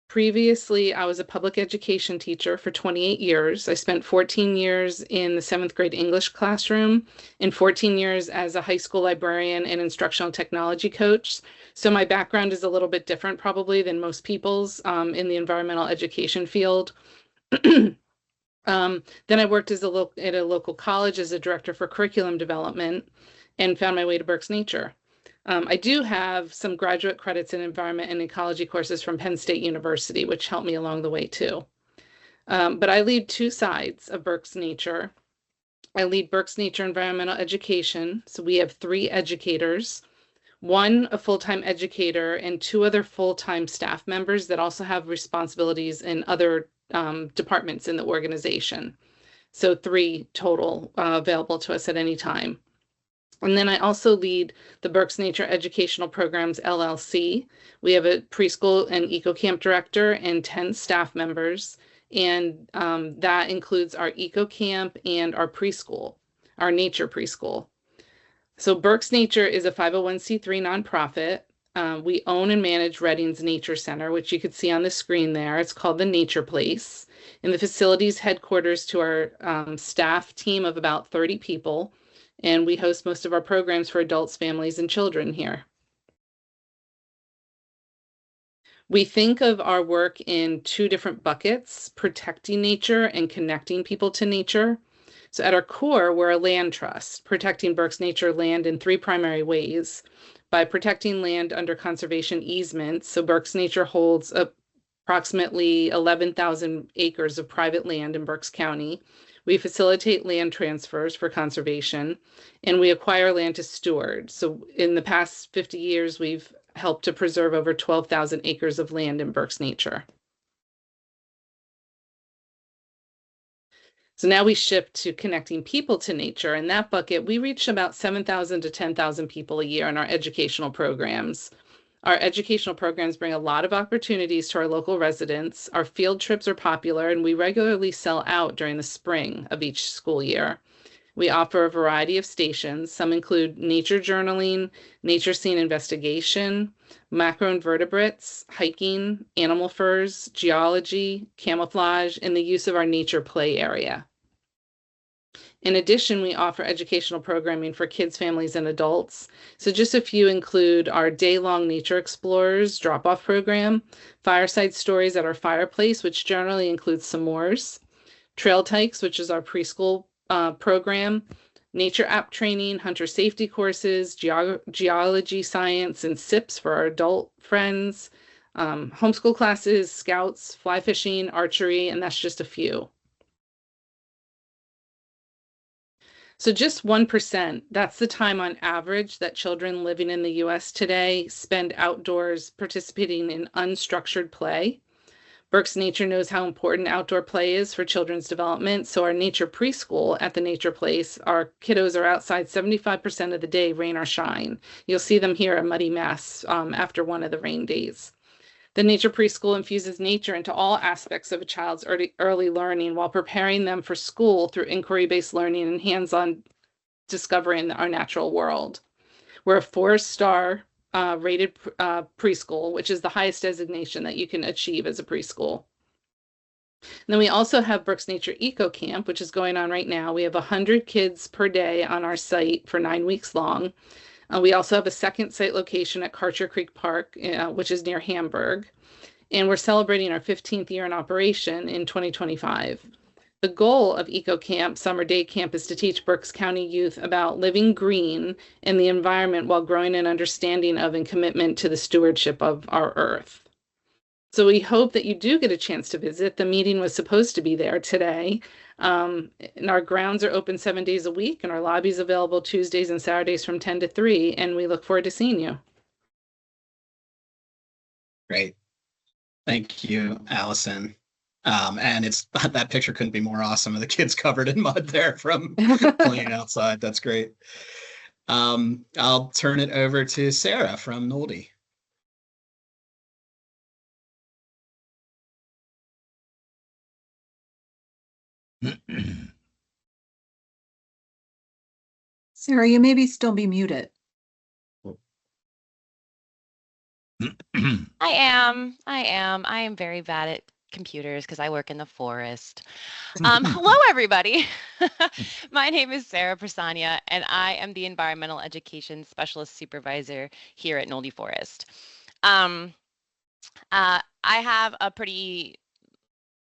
Previously, I was a public education teacher for 28 years. I spent 14 years in the 7th grade English classroom and 14 years as a high school librarian and instructional technology coach. So my background is a little bit different probably than most people's in the environmental education field. Then I worked at a local college as a director for curriculum development and found my way to Berks Nature. I do have some graduate credits in environment and ecology courses from Penn State University, which helped me along the way too. But I lead two sides of Berks Nature. I lead Berks Nature Environmental Education. So we have 3 educators, 1 a full-time educator and 2 other full-time staff members that also have responsibilities in other departments in the organization. So 3 total available to us at any time. And then I also lead the Berks Nature Educational Programs LLC. We have a preschool and eco camp director and 10 staff members. And that includes our eco camp and our preschool, our nature preschool. So Berks Nature is a 501c3 nonprofit. We own and manage Reddings Nature Center, which you could see on the screen there. It's called the Nature Place. And the facility's headquarters to our staff team of about 30 people. And we host most of our programs for adults, families, and children here. We think of our work in 2 different buckets, protecting nature and connecting people to nature. So at our core, we're a land trust, protecting Berks Nature land in 3 primary ways. By protecting land under conservation easements, so Berks Nature holds approximately 11,000 acres of private land in Berks County. We facilitate land transfers for conservation, and we acquire land to steward. So in the past 50 years, we've helped to preserve over 12,000 acres of land in Berks Nature. So now we shift to connecting people to nature. In that bucket, we reach about 7,000 to 10,000 people a year in our educational programs. Our educational programs bring a lot of opportunities to our local residents. Our field trips are popular, and we regularly sell out during the spring of each school year. We offer a variety of stations. Some include nature journaling, nature scene investigation, macroinvertebrates, hiking, animal furs, geology, camouflage, and the use of our nature play area. In addition, we offer educational programming for kids, families, and adults. So just a few include our day-long Nature Explorers drop-off program, fireside stories at our fireplace, which generally includes s'mores, Trail Tykes, which is our preschool program, nature app training, hunter safety courses, geology, science, and SIPs for our adult friends, homeschool classes, scouts, fly fishing, archery, and that's just a few. So just 1%, that's the time on average that children living in the US today spend outdoors participating in unstructured play. Berks Nature knows how important outdoor play is for children's development. So our nature preschool at the Nature Place, our kiddos are outside 75% of the day, rain or shine. You'll see them here a muddy mess after one of the rain days. The Nature Preschool infuses nature into all aspects of a child's early learning while preparing them for school through inquiry-based learning and hands-on discovery in our natural world. We're a 4-star rated preschool, which is the highest designation that you can achieve as a preschool. And then we also have Berks Nature Eco Camp, which is going on right now. We have 100 kids per day on our site for 9 weeks long. We also have a second site location at Karcher Creek Park, which is near Hamburg. And we're celebrating our 15th year in operation in 2025. The goal of Eco Camp Summer Day Camp is to teach Berks County youth about living green in the environment while growing an understanding of and commitment to the stewardship of our earth. So we hope that you do get a chance to visit. The meeting was supposed to be there today. And our grounds are open 7 days a week, and our lobby is available Tuesdays and Saturdays from 10 to 3, and we look forward to seeing you. Great. Thank you, Allison. And that picture couldn't be more awesome of the kids covered in mud there from playing outside. That's great. I'll turn it over to Sarah from Nolde. Sarah, you maybe still be muted. I am very bad at computers because I work in the forest. Hello, everybody. My name is Sarah Prasanya, and I am the Environmental Education Specialist Supervisor here at Nolde Forest. I have a pretty,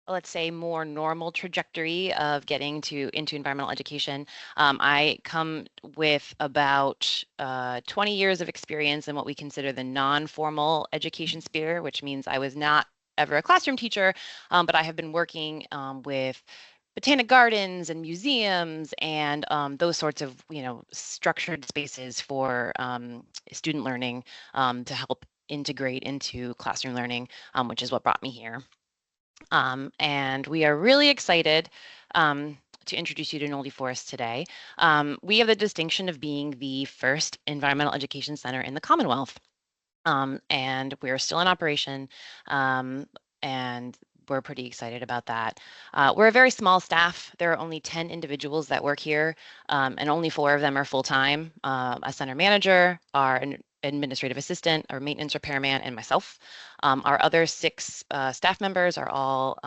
let's say, more normal trajectory of getting into environmental education. I come with about 20 years of experience in what we consider the non-formal education sphere, which means I was not ever a classroom teacher, but I have been working with botanic gardens and museums and those sorts of, structured spaces for student learning to help integrate into classroom learning, which is what brought me here. And we are really excited to introduce you to Nolde Forest today. We have the distinction of being the first environmental education center in the Commonwealth. And we're still in operation, and we're pretty excited about that. We're a very small staff. There are only 10 individuals that work here, and only 4 of them are full-time. A center manager, our administrative assistant, our maintenance repairman, and myself. Our other 6 staff members are all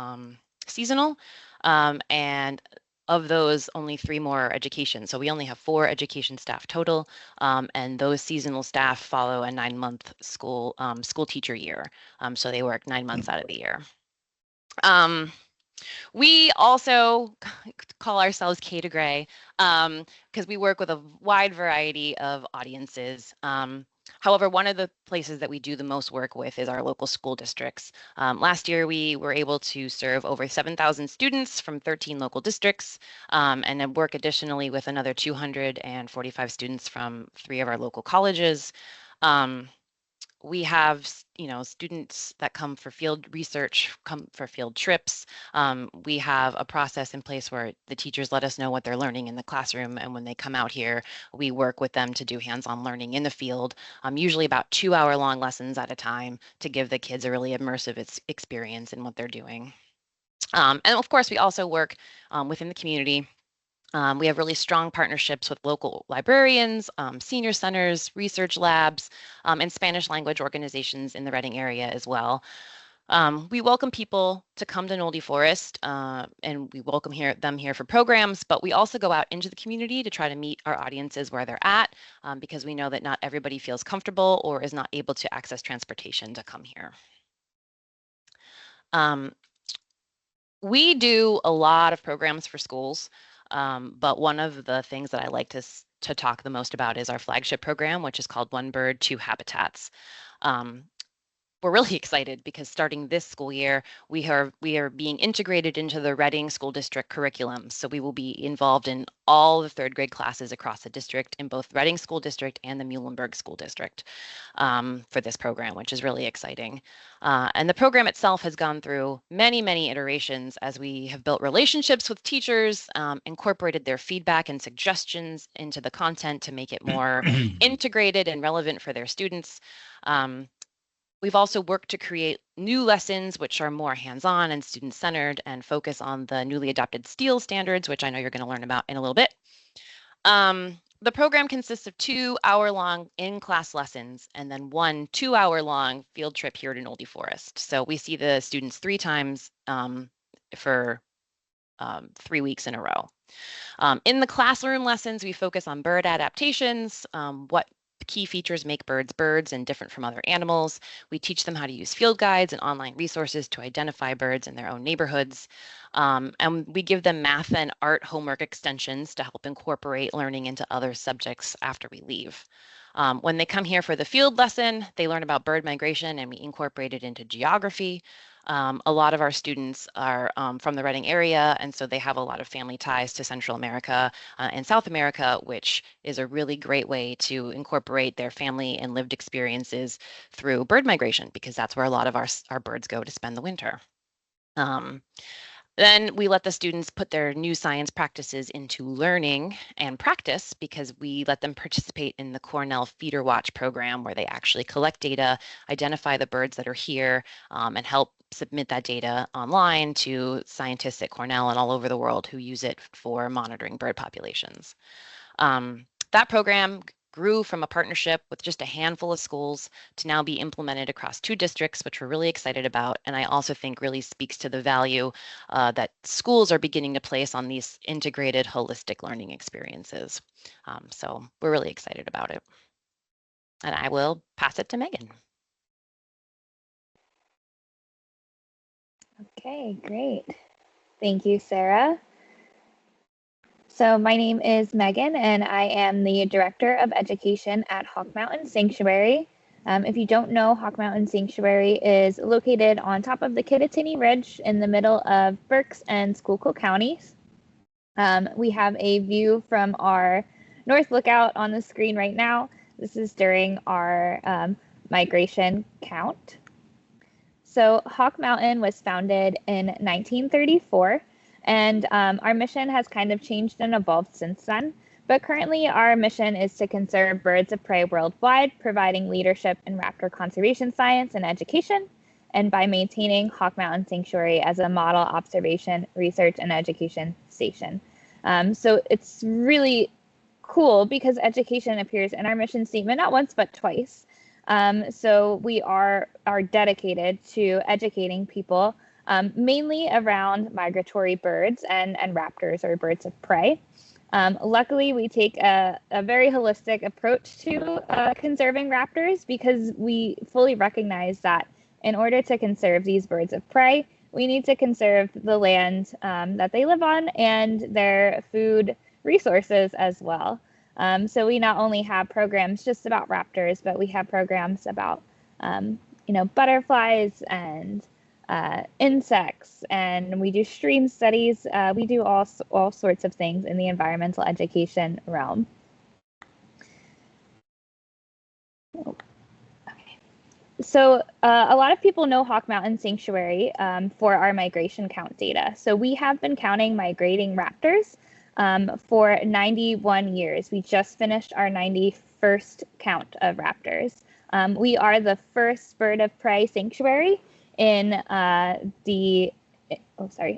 seasonal, and of those, only 3 more are education. So we only have 4 education staff total, and those seasonal staff follow a 9-month school teacher year. So they work 9 months out of the year. We also call ourselves K to Gray because we work with a wide variety of audiences. However, one of the places that we do the most work with is our local school districts. Last year, we were able to serve over 7,000 students from 13 local districts, and then work additionally with another 245 students from 3 of our local colleges. We have, students that come for field research, come for field trips. We have a process in place where the teachers let us know what they're learning in the classroom, and when they come out here, we work with them to do hands-on learning in the field, usually about 2-hour-long lessons at a time to give the kids a really immersive experience in what they're doing. And of course, we also work within the community. We have really strong partnerships with local librarians, senior centers, research labs, and Spanish language organizations in the Reading area as well. We welcome people to come to Nolde Forest, and we welcome them here for programs, but we also go out into the community to try to meet our audiences where they're at, because we know that not everybody feels comfortable or is not able to access transportation to come here. We do a lot of programs for schools. But one of the things that I like to talk the most about is our flagship program, which is called One Bird, Two Habitats. we're really excited because starting this school year, we are being integrated into the Reading School District curriculum. So we will be involved in all the 3rd grade classes across the district in both Reading School District and the Muhlenberg School District for this program, which is really exciting. And the program itself has gone through many, many iterations as we have built relationships with teachers, incorporated their feedback and suggestions into the content to make it more integrated and relevant for their students. We've also worked to create new lessons, which are more hands-on and student-centered and focus on the newly adopted STEEL standards, which I know you're going to learn about in a little bit. The program consists of 2 hour-long in-class lessons and then 1 2-hour-long field trip here to Oldie Forest. So we see the students 3 times for 3 weeks in a row. In the classroom lessons, we focus on bird adaptations, what key features make birds birds and different from other animals. We teach them how to use field guides and online resources to identify birds in their own neighborhoods. And we give them math and art homework extensions to help incorporate learning into other subjects after we leave. When they come here for the field lesson, they learn about bird migration and we incorporate it into geography. A lot of our students are from the Reading area, and so they have a lot of family ties to Central America and South America, which is a really great way to incorporate their family and lived experiences through bird migration, because that's where a lot of our birds go to spend the winter. Then we let the students put their new science practices into learning and practice, because we let them participate in the Cornell Feeder Watch program, where they actually collect data, identify the birds that are here, and help submit that data online to scientists at Cornell and all over the world who use it for monitoring bird populations. That program grew from a partnership with just a handful of schools to now be implemented across 2 districts, which we're really excited about. And I also think really speaks to the value that schools are beginning to place on these integrated, holistic learning experiences. So we're really excited about it. And I will pass it to Megan. Okay, great. Thank you, Sarah. So my name is Megan, and I am the Director of Education at Hawk Mountain Sanctuary. If you don't know, Hawk Mountain Sanctuary is located on top of the Kittatinny Ridge in the middle of Berks and Schuylkill counties. We have a view from our north lookout on the screen right now. This is during our migration count. So Hawk Mountain was founded in 1934. And our mission has kind of changed and evolved since then. But currently, our mission is to conserve birds of prey worldwide, providing leadership in raptor conservation science and education, and by maintaining Hawk Mountain Sanctuary as a model observation, research, and education station. So it's really cool because education appears in our mission statement not once, but twice. So we are dedicated to educating people mainly around migratory birds and raptors, or birds of prey. Luckily, we take a very holistic approach to conserving raptors, because we fully recognize that in order to conserve these birds of prey, we need to conserve the land that they live on and their food resources as well. So we not only have programs just about raptors, but we have programs about butterflies and insects, and we do stream studies. We do all sorts of things in the environmental education realm. Okay. So a lot of people know Hawk Mountain Sanctuary for our migration count data. So we have been counting migrating raptors for 91 years. We just finished our 91st count of raptors. We are the first bird of prey sanctuary in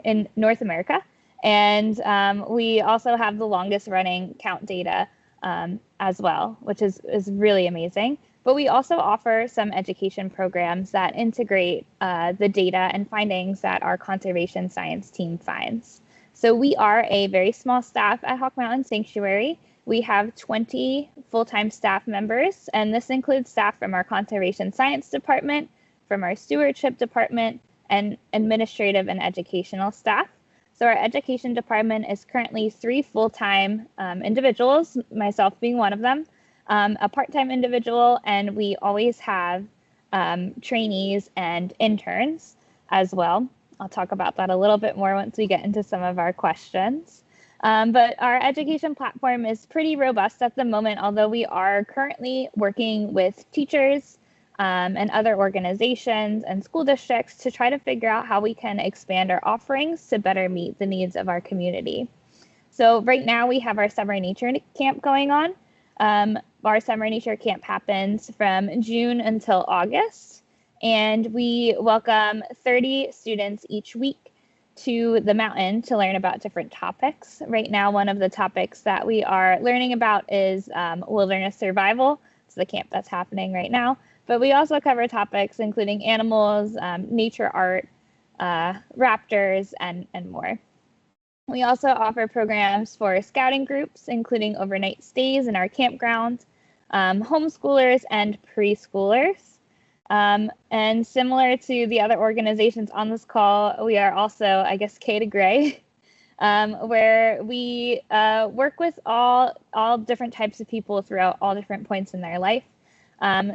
in North America, and we also have the longest running count data as well, which is really amazing. But we also offer some education programs that integrate the data and findings that our conservation science team finds. So we are a very small staff at Hawk Mountain Sanctuary. We have 20 full-time staff members, and this includes staff from our conservation science department, from our stewardship department, and administrative and educational staff. So our education department is currently 3 full-time individuals, myself being one of them, a part-time individual, and we always have trainees and interns as well. I'll talk about that a little bit more once we get into some of our questions. But our education platform is pretty robust at the moment, although we are currently working with teachers and other organizations and school districts to try to figure out how we can expand our offerings to better meet the needs of our community. So right now we have our summer nature camp going on. Our summer nature camp happens from June until August, and we welcome 30 students each week to the mountain to learn about different topics. Right now, one of the topics that we are learning about is wilderness survival. It's the camp that's happening right now. But we also cover topics including animals, nature art, raptors, and more. We also offer programs for scouting groups, including overnight stays in our campground, homeschoolers, and preschoolers. And similar to the other organizations on this call, we are also, I guess, K to Gray, where we work with all different types of people throughout all different points in their life.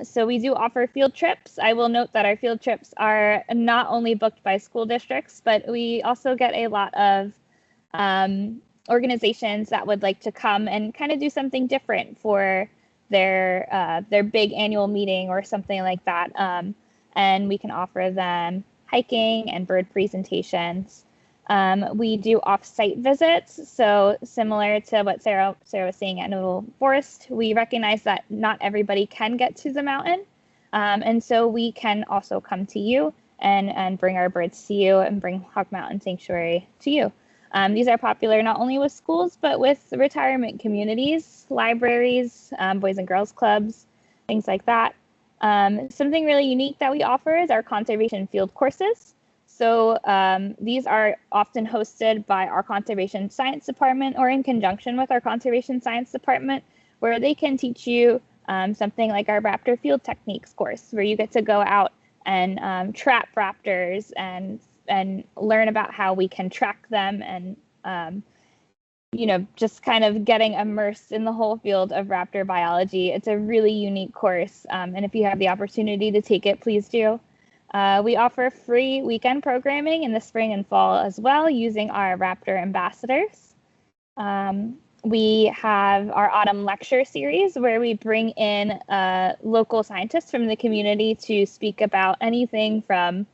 So we do offer field trips. I will note that our field trips are not only booked by school districts, but we also get a lot of organizations that would like to come and kind of do something different for their big annual meeting or something like that. And we can offer them hiking and bird presentations. We do off-site visits. So similar to what Sarah was saying at Noble Forest, we recognize that not everybody can get to the mountain. And so we can also come to you and bring our birds to you and bring Hawk Mountain Sanctuary to you. These are popular not only with schools, but with retirement communities, libraries, boys and girls clubs, things like that. Something really unique that we offer is our conservation field courses. So these are often hosted by our conservation science department or in conjunction with our conservation science department, where they can teach you something like our raptor field techniques course, where you get to go out and trap raptors and learn about how we can track them and, just kind of getting immersed in the whole field of raptor biology. It's a really unique course. And if you have the opportunity to take it, please do. We offer free weekend programming in the spring and fall as well, using our raptor ambassadors. We have our autumn lecture series where we bring in local scientists from the community to speak about anything from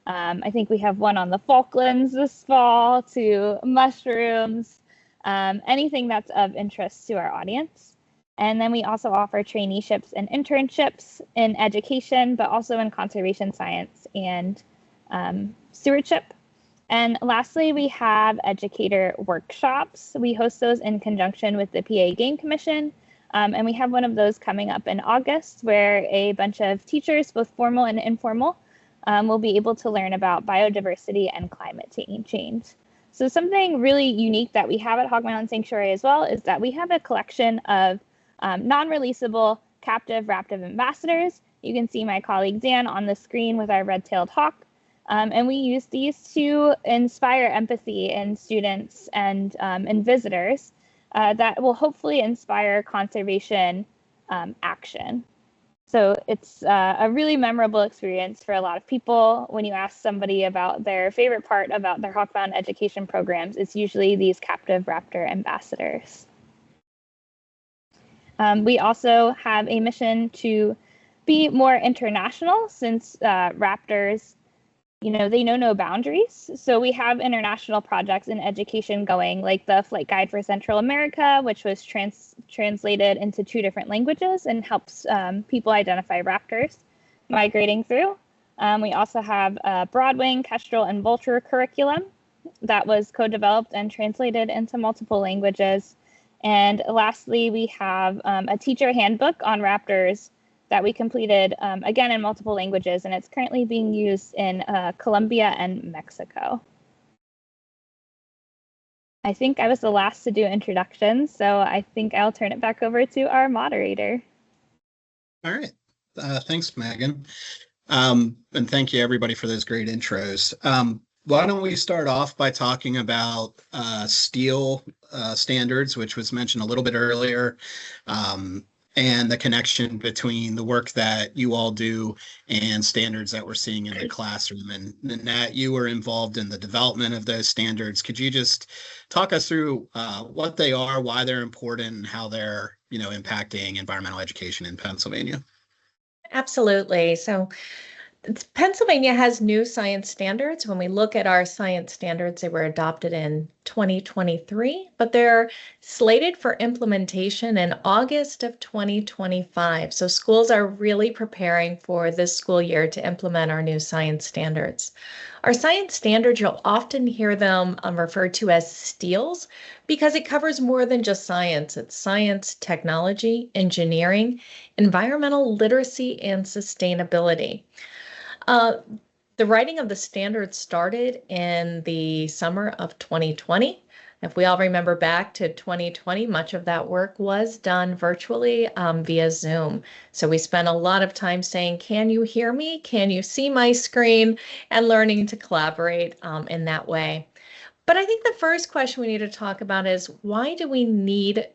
I think we have one on the Falklands this fall, to mushrooms, anything that's of interest to our audience. And then we also offer traineeships and internships in education, but also in conservation science and stewardship. And lastly, we have educator workshops. We host those in conjunction with the PA Game Commission. And we have one of those coming up in August, where a bunch of teachers, both formal and informal, will be able to learn about biodiversity and climate change. So something really unique that we have at Hawk Mountain Sanctuary as well is that we have a collection of non-releasable captive raptor ambassadors. You can see my colleague Dan on the screen with our red-tailed hawk. And we use these to inspire empathy in students and visitors that will hopefully inspire conservation action. So it's a really memorable experience for a lot of people. When you ask somebody about their favorite part about their Hawk Mountain education programs, it's usually these captive raptor ambassadors. We also have a mission to be more international, since raptors, they know no boundaries. So we have international projects in education going, like the Flight Guide for Central America, which was translated into 2 different languages and helps people identify raptors migrating through. We also have a Broadwing, Kestrel, and Vulture curriculum that was co-developed and translated into multiple languages. And lastly, we have a teacher handbook on raptors that we completed, again, in multiple languages, and it's currently being used in Colombia and Mexico. I think I was the last to do introductions, so I think I'll turn it back over to our moderator. All right. Thanks, Megan. And thank you, everybody, for those great intros. Why don't we start off by talking about STEEL standards, which was mentioned a little bit earlier. and the connection between the work that you all do and standards that we're seeing in the classroom. And Nat, you were involved in the development of those standards. Could you just talk us through what they are, why they're important, and how they're, impacting environmental education in Pennsylvania? Absolutely. So Pennsylvania has new science standards. When we look at our science standards, they were adopted in 2023, but they're slated for implementation in August of 2025. So schools are really preparing for this school year to implement our new science standards. Our science standards, you'll often hear them referred to as STEELs because it covers more than just science. It's science, technology, engineering, environmental literacy, and sustainability. The writing of the standards started in the summer of 2020. If we all remember back to 2020, much of that work was done virtually via Zoom. So we spent a lot of time saying, can you hear me? Can you see my screen? And learning to collaborate in that way. But I think the first question we need to talk about is why did we need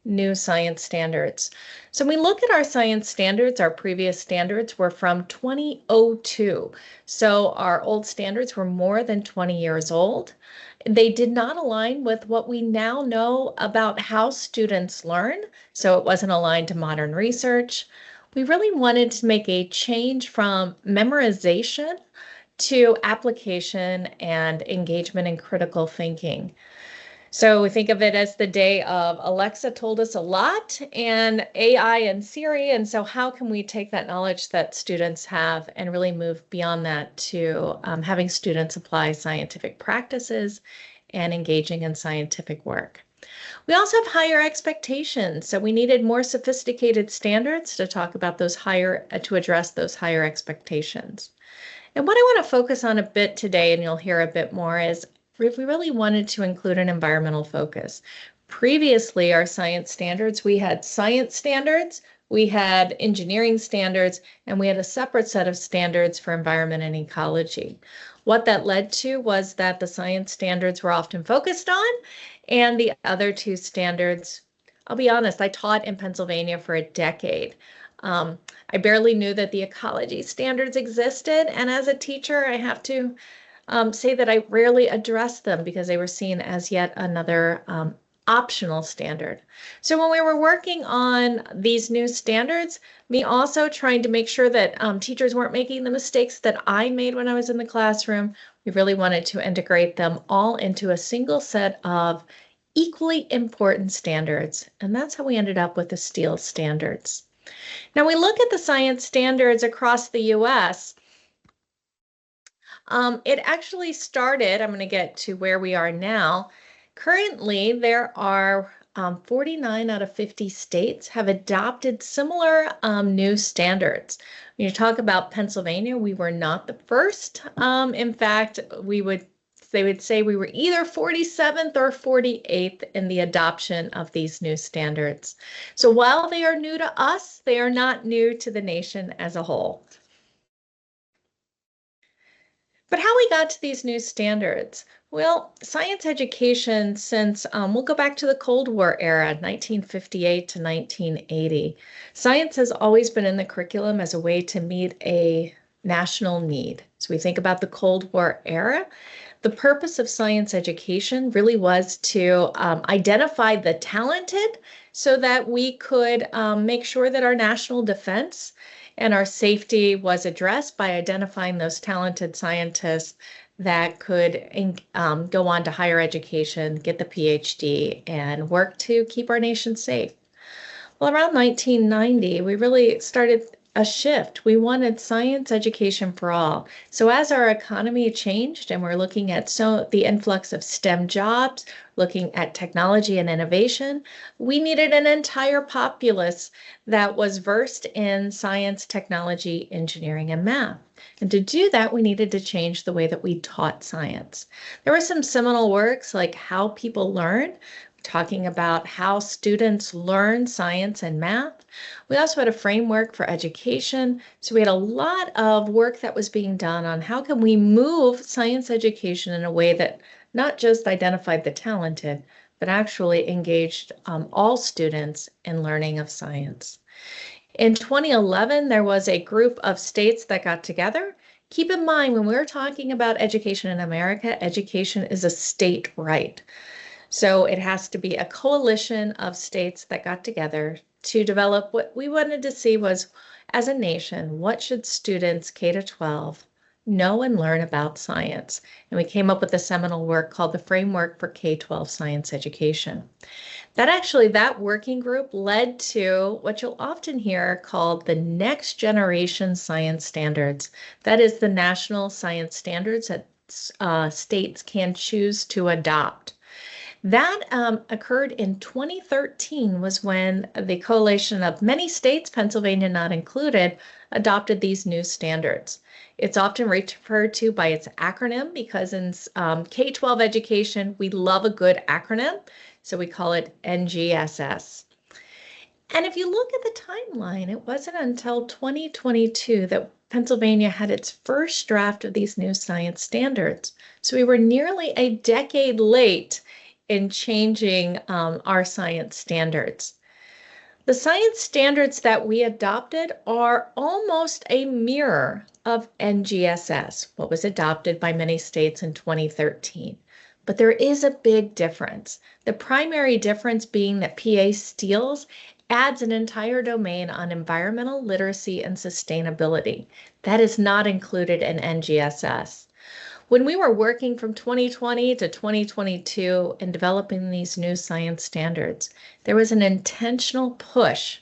new science standards? So when we look at our science standards, our previous standards were from 2002. So our old standards were more than 20 years old. They did not align with what we now know about how students learn. So it wasn't aligned to modern research. We really wanted to make a change from memorization to application and engagement in critical thinking. So we think of it as the day of Alexa told us a lot and AI and Siri. And so how can we take that knowledge that students have and really move beyond that to having students apply scientific practices and engaging in scientific work? We also have higher expectations. So we needed more sophisticated standards to talk about those to address those higher expectations. And what I want to focus on a bit today, and you'll hear a bit more, is we really wanted to include an environmental focus. Previously, our science standards, we had science standards, we had engineering standards, and we had a separate set of standards for environment and ecology. What that led to was that the science standards were often focused on, and the other two standards, I'll be honest, I taught in Pennsylvania for a decade. I barely knew that the ecology standards existed, and as a teacher, I have to say that I rarely addressed them because they were seen as yet another optional standard. So when we were working on these new standards, me also trying to make sure that teachers weren't making the mistakes that I made when I was in the classroom, we really wanted to integrate them all into a single set of equally important standards. And that's how we ended up with the STEEL standards. Now we look at the science standards across the US. It actually started, I'm going to get to where we are now. Currently, there are 49 out of 50 states have adopted similar new standards. When you talk about Pennsylvania, we were not the first. In fact, they would say we were either 47th or 48th in the adoption of these new standards. So while they are new to us, they are not new to the nation as a whole. But how we got to these new standards? Well, science education since, we'll go back to the Cold War era, 1958 to 1980. Science has always been in the curriculum as a way to meet a national need. So we think about the Cold War era. The purpose of science education really was to identify the talented so that we could make sure that our national defense and our safety was addressed by identifying those talented scientists that could go on to higher education, get the PhD, and work to keep our nation safe. Well, around 1990, we really started a shift. We wanted science education for all. So as our economy changed and we're looking at the influx of STEM jobs, looking at technology and innovation, we needed an entire populace that was versed in science, technology, engineering, and math. And to do that, we needed to change the way that we taught science. There were some seminal works like How People Learn, talking about how students learn science and math. We also had a framework for education. So we had a lot of work that was being done on how can we move science education in a way that not just identified the talented, that actually engaged all students in learning of science. In 2011, there was a group of states that got together. Keep in mind, when we're talking about education in America, education is a state right. So it has to be a coalition of states that got together to develop what we wanted to see was, as a nation, what should students K to 12 know and learn about science? And we came up with a seminal work called the Framework for K-12 Science Education. That working group led to what you'll often hear called the Next Generation Science Standards. That is the national science standards that states can choose to adopt. That occurred in 2013 was when the coalition of many states, Pennsylvania not included, adopted these new standards. It's often referred to by its acronym because in K-12 education, we love a good acronym. So we call it NGSS. And if you look at the timeline, it wasn't until 2022 that Pennsylvania had its first draft of these new science standards. So we were nearly a decade late in changing our science standards. The science standards that we adopted are almost a mirror of NGSS, what was adopted by many states in 2013. But there is a big difference. The primary difference being that PA Steels adds an entire domain on environmental literacy and sustainability. That is not included in NGSS. When we were working from 2020 to 2022 in developing these new science standards, there was an intentional push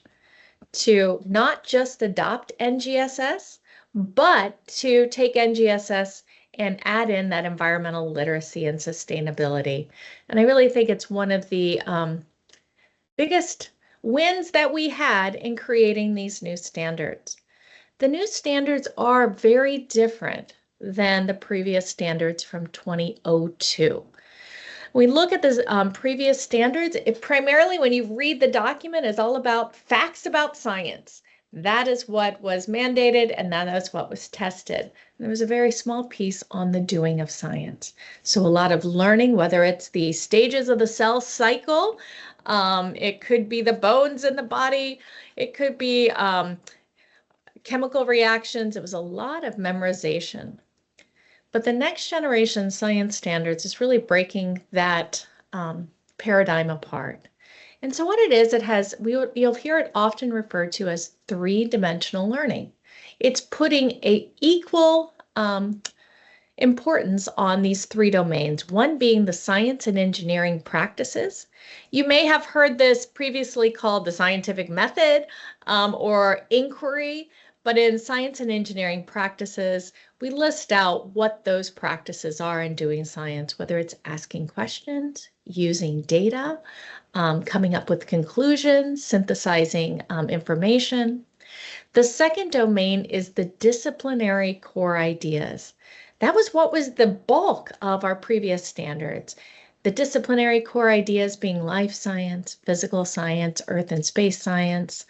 to not just adopt NGSS, but to take NGSS and add in that environmental literacy and sustainability. And I really think it's one of the biggest wins that we had in creating these new standards. The new standards are very different than the previous standards from 2002. When we look at the previous standards, it primarily, when you read the document, is all about facts about science. That is what was mandated, and that is what was tested. And there was a very small piece on the doing of science. So a lot of learning, whether it's the stages of the cell cycle, it could be the bones in the body, it could be chemical reactions. It was a lot of memorization. But the next generation science standards is really breaking that paradigm apart. And so what it is, you'll hear it often referred to as three-dimensional learning. It's putting an equal importance on these three domains, one being the science and engineering practices. You may have heard this previously called the scientific method or inquiry, but in science and engineering practices, we list out what those practices are in doing science, whether it's asking questions, using data, coming up with conclusions, synthesizing information. The second domain is the disciplinary core ideas. That was what was the bulk of our previous standards. The disciplinary core ideas being life science, physical science, earth and space science,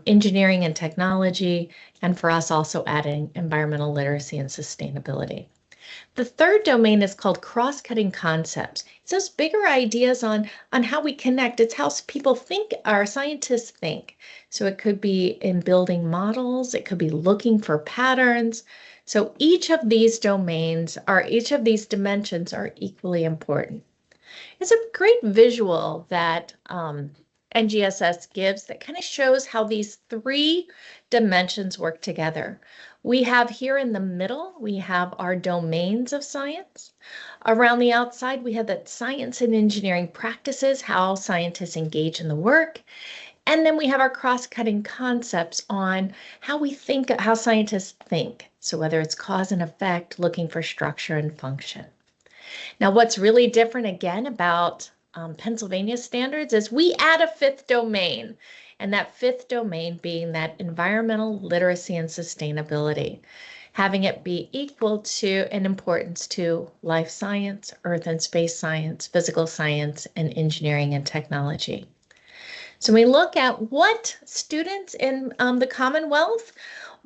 engineering and technology, and for us also adding environmental literacy and sustainability. The third domain is called cross-cutting concepts. It's those bigger ideas on how we connect. It's how people think, our scientists think. So it could be in building models, it could be looking for patterns. So each of these domains, each of these dimensions are equally important. It's a great visual that NGSS gives that kind of shows how these three dimensions work together. We have here in the middle, we have our domains of science. Around the outside, we have that science and engineering practices, how scientists engage in the work. And then we have our cross-cutting concepts on how we think, how scientists think. So whether it's cause and effect, looking for structure and function. Now, what's really different again about Pennsylvania standards is we add a fifth domain, and that fifth domain being that environmental literacy and sustainability, having it be equal to in importance to life science, earth and space science, physical science, and engineering and technology. So we look at what students in the Commonwealth,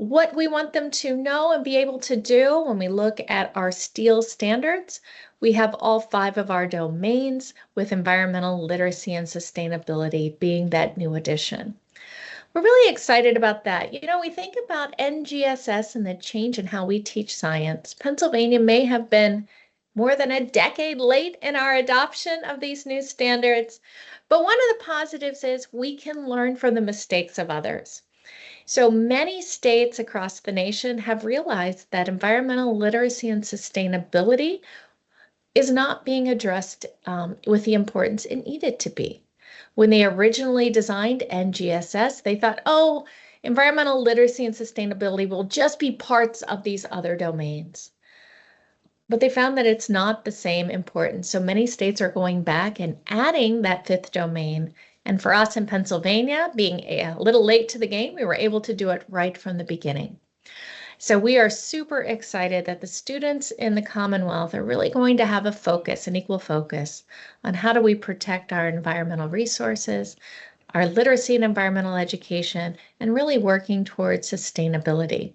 what we want them to know and be able to do when we look at our STEEL standards. We have all 5 of our domains, with environmental literacy and sustainability being that new addition. We're really excited about that. You know, we think about NGSS and the change in how we teach science. Pennsylvania may have been more than a decade late in our adoption of these new standards, but one of the positives is we can learn from the mistakes of others. So many states across the nation have realized that environmental literacy and sustainability is not being addressed with the importance it needed to be. When they originally designed NGSS, they thought, oh, environmental literacy and sustainability will just be parts of these other domains. But they found that it's not the same importance. So many states are going back and adding that 5th domain. And for us in Pennsylvania, being a little late to the game, we were able to do it right from the beginning. So we are super excited that the students in the Commonwealth are really going to have a focus, an equal focus, on how do we protect our environmental resources, our literacy and environmental education, and really working towards sustainability.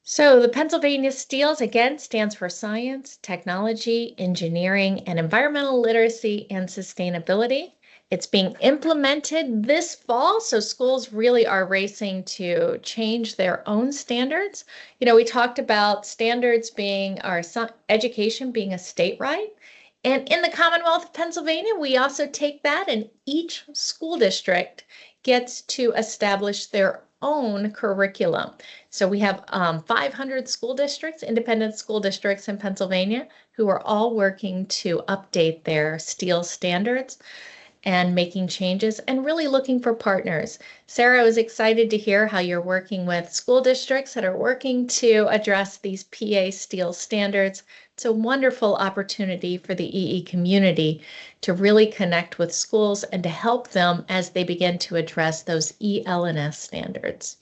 So the Pennsylvania STEELS, again, stands for Science, Technology, Engineering, and Environmental Literacy and Sustainability. It's being implemented this fall, so schools really are racing to change their own standards. You know, we talked about standards being our education being a state right. And in the Commonwealth of Pennsylvania, we also take that, and each school district gets to establish their own curriculum. So we have 500 school districts, independent school districts in Pennsylvania, who are all working to update their STEEL standards and making changes and really looking for partners. Sarah, was excited to hear how you're working with school districts that are working to address these PA STEEL standards. It's a wonderful opportunity for the EE community to really connect with schools and to help them as they begin to address those EL&S standards.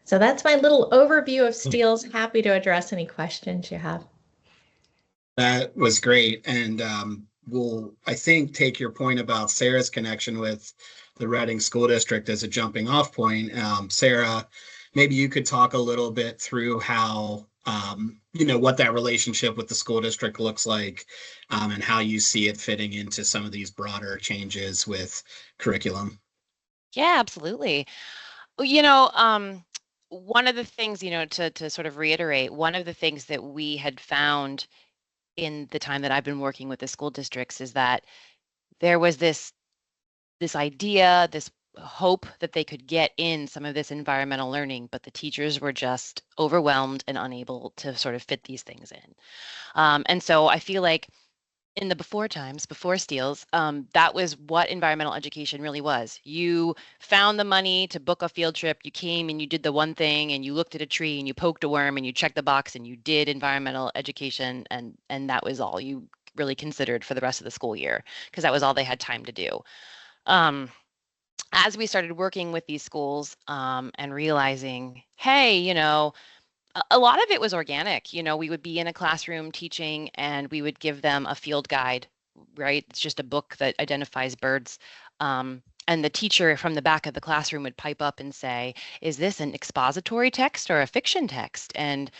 So that's my little overview of STEELs. Happy to address any questions you have. That was great. And we'll, I think, take your point about Sarah's connection with the Reading School District as a jumping off point. Sarah, maybe you could talk a little bit through how, you know, what that relationship with the school district looks like, and how you see it fitting into some of these broader changes with curriculum. Yeah, absolutely. You know, one of the things, you know, to sort of reiterate, one of the things that we had found in the time that I've been working with the school districts is that there was this idea, this hope that they could get in some of this environmental learning, but the teachers were just overwhelmed and unable to sort of fit these things in. And so I feel like in the before times, before STEELs, that was what environmental education really was. You found the money to book a field trip, you came and you did the one thing, and you looked at a tree and you poked a worm and you checked the box and you did environmental education, and that was all you really considered for the rest of the school year, because that was all they had time to do. As we started working with these schools and realizing, hey, you know, a lot of it was organic. You know, we would be in a classroom teaching and we would give them a field guide, right? It's just a book that identifies birds. And the teacher from the back of the classroom would pipe up and say, is this an expository text or a fiction text? And,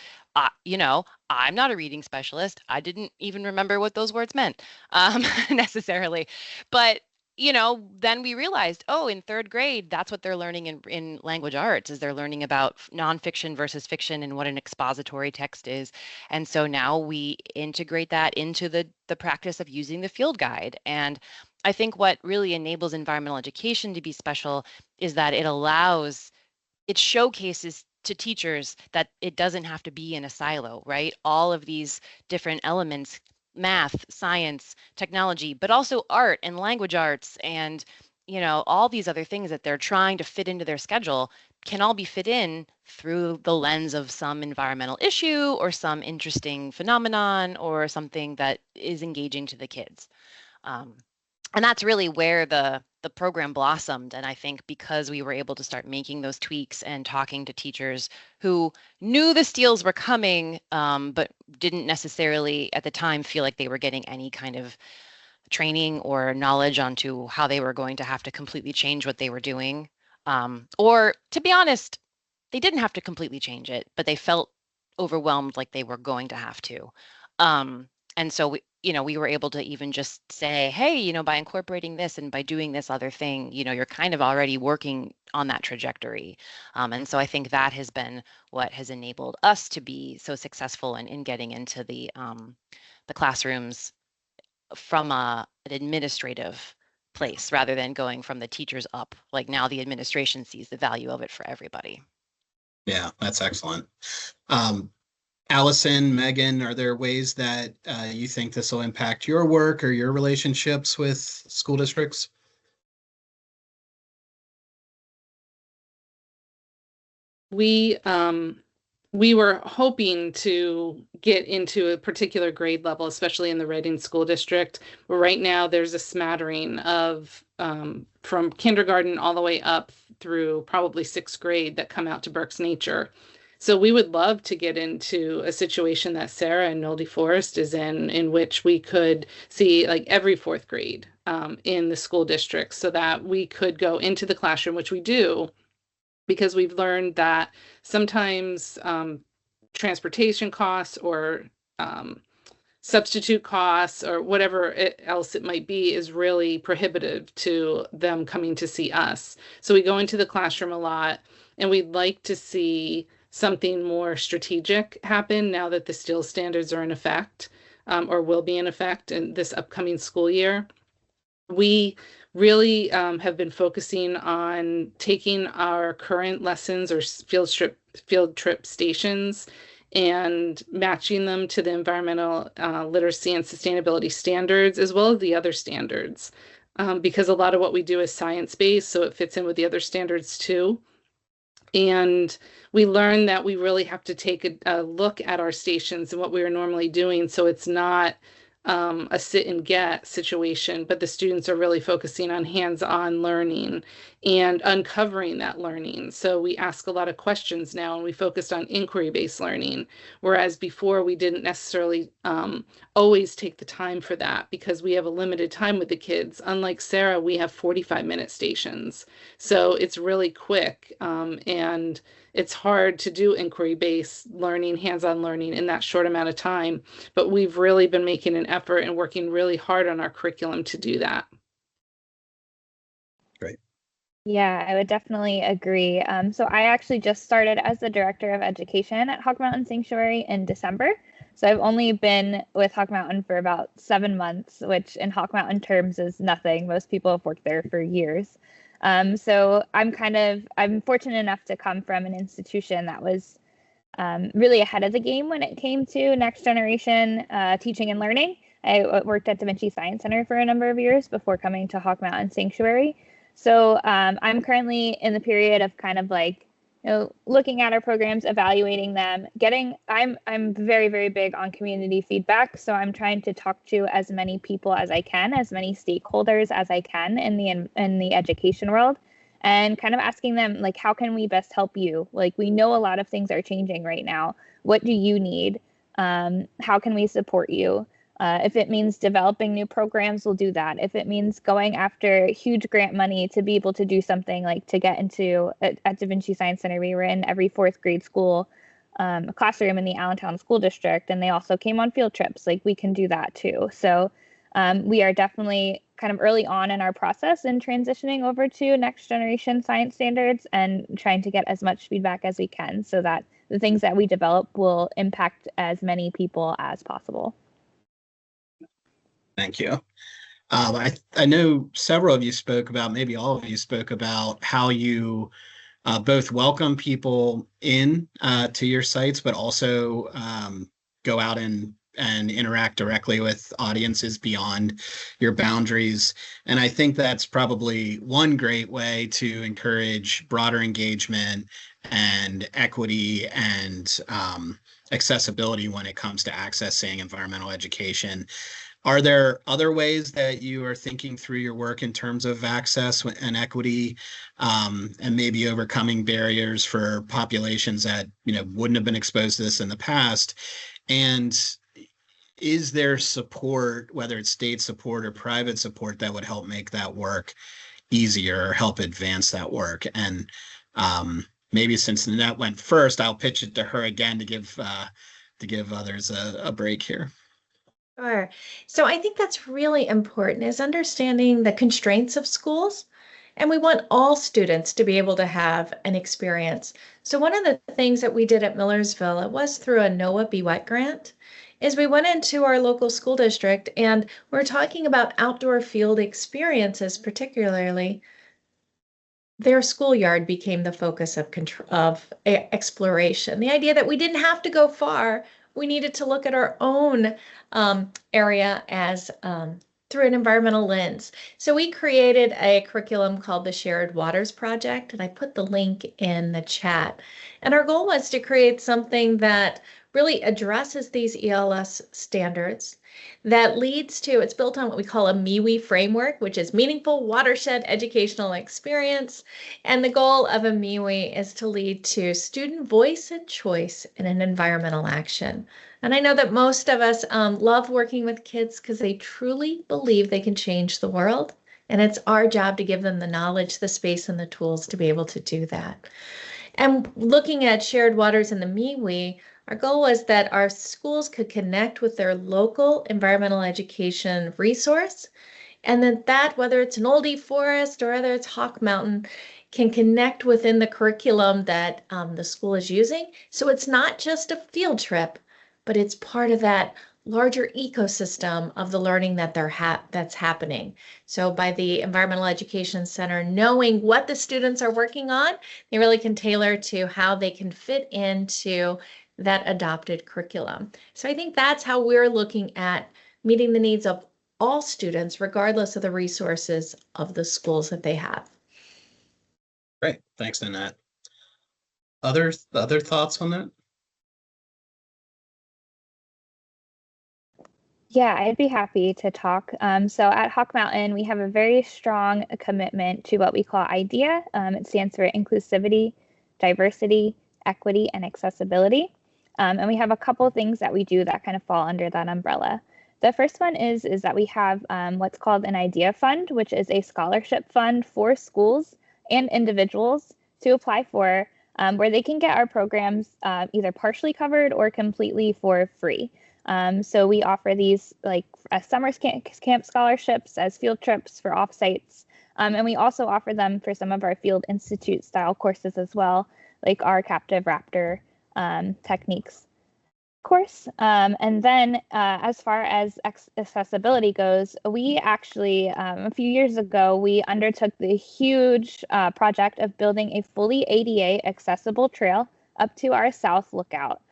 you know, I'm not a reading specialist. I didn't even remember what those words meant necessarily. But you know, then we realized, oh, in 3rd grade, that's what they're learning in language arts, is they're learning about nonfiction versus fiction and what an expository text is. And so now we integrate that into the practice of using the field guide. And I think what really enables environmental education to be special is that it showcases to teachers that it doesn't have to be in a silo, right? All of these different elements, math, science, technology, but also art and language arts and, you know, all these other things that they're trying to fit into their schedule can all be fit in through the lens of some environmental issue or some interesting phenomenon or something that is engaging to the kids. And that's really where the program blossomed. And I think because we were able to start making those tweaks and talking to teachers who knew the STEELs were coming, but didn't necessarily at the time feel like they were getting any kind of training or knowledge onto how they were going to have to completely change what they were doing. Or to be honest, they didn't have to completely change it, but they felt overwhelmed like they were going to have to. And so we were able to even just say, hey, by incorporating this and by doing this other thing, you're kind of already working on that trajectory. And so I think that has been what has enabled us to be so successful in getting into the classrooms from an administrative place rather than going from the teachers up. Like now the administration sees the value of it for everybody. Yeah, that's excellent. Allison, Megan, are there ways that you think this will impact your work or your relationships with school districts? We were hoping to get into a particular grade level, especially in the Reading School District. Right now, there's a smattering of from kindergarten all the way up through probably 6th grade that come out to Berks Nature. So we would love to get into a situation that Sarah and Nolde Forest is in which we could see like every 4th grade in the school district, so that we could go into the classroom, which we do, because we've learned that sometimes transportation costs or substitute costs or whatever else it might be is really prohibitive to them coming to see us. So we go into the classroom a lot, and we'd like to see something more strategic happen now that the STIL standards are in effect, or will be in effect in this upcoming school year. We really have been focusing on taking our current lessons or field trip stations and matching them to the environmental literacy and sustainability standards, as well as the other standards, because a lot of what we do is science-based, so it fits in with the other standards too. And we learned that we really have to take a look at our stations and what we are normally doing, so it's not a sit and get situation, but the students are really focusing on hands-on learning and uncovering that learning. So we ask a lot of questions now, and we focused on inquiry-based learning, whereas before we didn't necessarily always take the time for that because we have a limited time with the kids. Unlike Sarah, we have 45-minute stations. So it's really quick, and it's hard to do inquiry-based learning, hands-on learning in that short amount of time, but we've really been making an effort and working really hard on our curriculum to do that. Great. Yeah, I would definitely agree. So I actually just started as the director of education at Hawk Mountain Sanctuary in December. So I've only been with Hawk Mountain for about 7 months, which in Hawk Mountain terms is nothing. Most people have worked there for years. So I'm fortunate enough to come from an institution that was really ahead of the game when it came to next generation teaching and learning. I worked at Da Vinci Science Center for a number of years before coming to Hawk Mountain Sanctuary. So I'm currently in the period of kind of like, looking at our programs, evaluating them, I'm very, very big on community feedback. So I'm trying to talk to as many people as I can, as many stakeholders as I can in the education world, and kind of asking them, like, how can we best help you? Like, we know a lot of things are changing right now. What do you need? How can we support you? If it means developing new programs, we'll do that. If it means going after huge grant money to be able to do something like to get into at Da Vinci Science Center, we were in every 4th grade school classroom in the Allentown School District, and they also came on field trips. Like, we can do that too. So we are definitely kind of early on in our process in transitioning over to next generation science standards and trying to get as much feedback as we can so that the things that we develop will impact as many people as possible. Thank you. I know several of you spoke about, maybe all of you spoke about how you both welcome people in to your sites, but also go out and interact directly with audiences beyond your boundaries. And I think that's probably one great way to encourage broader engagement and equity and accessibility when it comes to accessing environmental education. Are there other ways that you are thinking through your work in terms of access and equity, and maybe overcoming barriers for populations that wouldn't have been exposed to this in the past? And is there support, whether it's state support or private support, that would help make that work easier or help advance that work? And maybe since Nanette went first, I'll pitch it to her again to give others a break here. Sure. So I think that's really important, is understanding the constraints of schools. And we want all students to be able to have an experience. So one of the things that we did at Millersville, it was through a NOAA Be Wet grant, is we went into our local school district and we're talking about outdoor field experiences, particularly. Their schoolyard became the focus of exploration. The idea that we didn't have to go far, we needed to look at our own area as through an environmental lens. So we created a curriculum called the Shared Waters Project, and I put the link in the chat. And our goal was to create something that really addresses these ELS standards, that leads to, it's built on what we call a MIWI framework, which is Meaningful Watershed Educational Experience. And the goal of a MIWI is to lead to student voice and choice in an environmental action. And I know that most of us love working with kids because they truly believe they can change the world. And it's our job to give them the knowledge, the space, and the tools to be able to do that. And looking at Shared Waters and the MIWI, our goal was that our schools could connect with their local environmental education resource, and that whether it's an Oldie Forest or whether it's Hawk Mountain, can connect within the curriculum that the school is using. So it's not just a field trip, but it's part of that larger ecosystem of the learning that that's happening. So by the Environmental Education Center knowing what the students are working on, they really can tailor to how they can fit into that adopted curriculum. So I think that's how we're looking at meeting the needs of all students, regardless of the resources of the schools that they have. Great, thanks, Nanette. Other thoughts on that? Yeah, I'd be happy to talk. So at Hawk Mountain, we have a very strong commitment to what we call IDEA. It stands for Inclusivity, Diversity, Equity, and Accessibility. And we have a couple things that we do that kind of fall under that umbrella. The first one is that we have what's called an IDEA Fund, which is a scholarship fund for schools and individuals to apply for, where they can get our programs either partially covered or completely for free. So we offer these like as summer camp scholarships, as field trips for offsites, and we also offer them for some of our Field Institute style courses as well, like our Captive Raptor techniques course. And then as far as accessibility goes, we actually, a few years ago, we undertook the huge project of building a fully ADA accessible trail up to our South Lookout.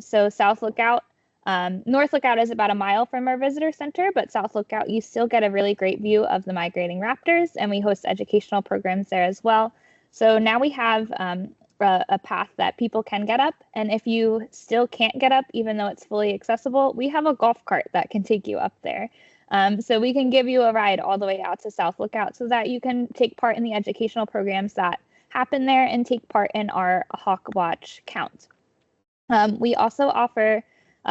So South Lookout, North Lookout is about a mile from our visitor center, but South Lookout, you still get a really great view of the migrating raptors, and we host educational programs there as well. So now we have a path that people can get up, and if you still can't get up, even though it's fully accessible, we have a golf cart that can take you up there. So we can give you a ride all the way out to South Lookout so that you can take part in the educational programs that happen there and take part in our Hawk Watch count. We also offer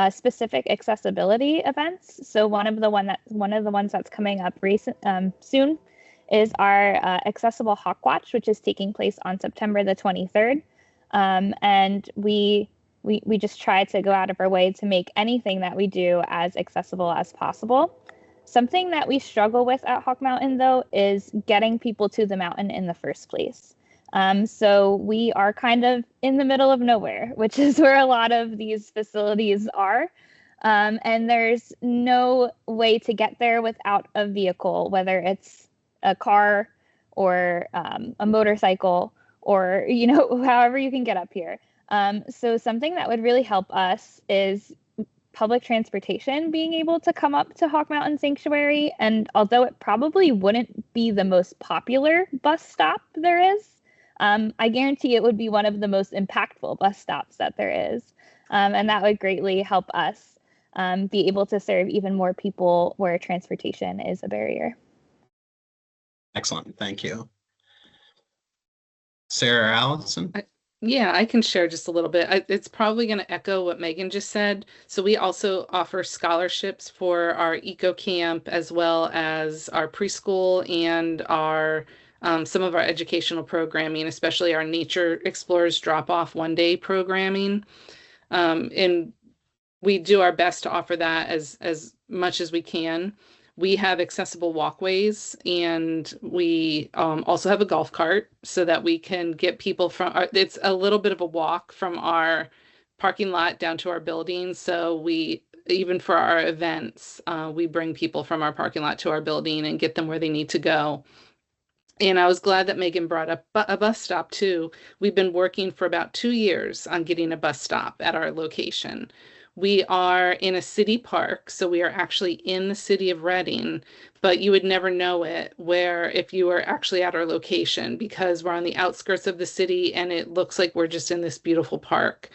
specific accessibility events. So one of the ones that's coming up soon is our Accessible Hawk Watch, which is taking place on September the 23rd. And we just try to go out of our way to make anything that we do as accessible as possible. Something that we struggle with at Hawk Mountain, though, is getting people to the mountain in the first place. So we are kind of in the middle of nowhere, which is where a lot of these facilities are. And there's no way to get there without a vehicle, whether it's a car or a motorcycle or, however you can get up here. So something that would really help us is public transportation being able to come up to Hawk Mountain Sanctuary. And although it probably wouldn't be the most popular bus stop there is, I guarantee it would be one of the most impactful bus stops that there is. And that would greatly help us be able to serve even more people where transportation is a barrier. Excellent, thank you. Sarah or Allison? Yeah, I can share just a little bit. It's probably going to echo what Megan just said. So we also offer scholarships for our eco camp as well as our preschool and our some of our educational programming, especially our Nature Explorers drop-off one-day programming. And we do our best to offer that as much as we can. We have accessible walkways, and we also have a golf cart so that we can get people from it's a little bit of a walk from our parking lot down to our building. So we, even for our events, we bring people from our parking lot to our building and get them where they need to go. And I was glad that Megan brought up a bus stop too. We've been working for about 2 years on getting a bus stop at our location. We are in a city park, so we are actually in the city of Reading, but you would never know it where if you were actually at our location, because we're on the outskirts of the city and it looks like we're just in this beautiful park.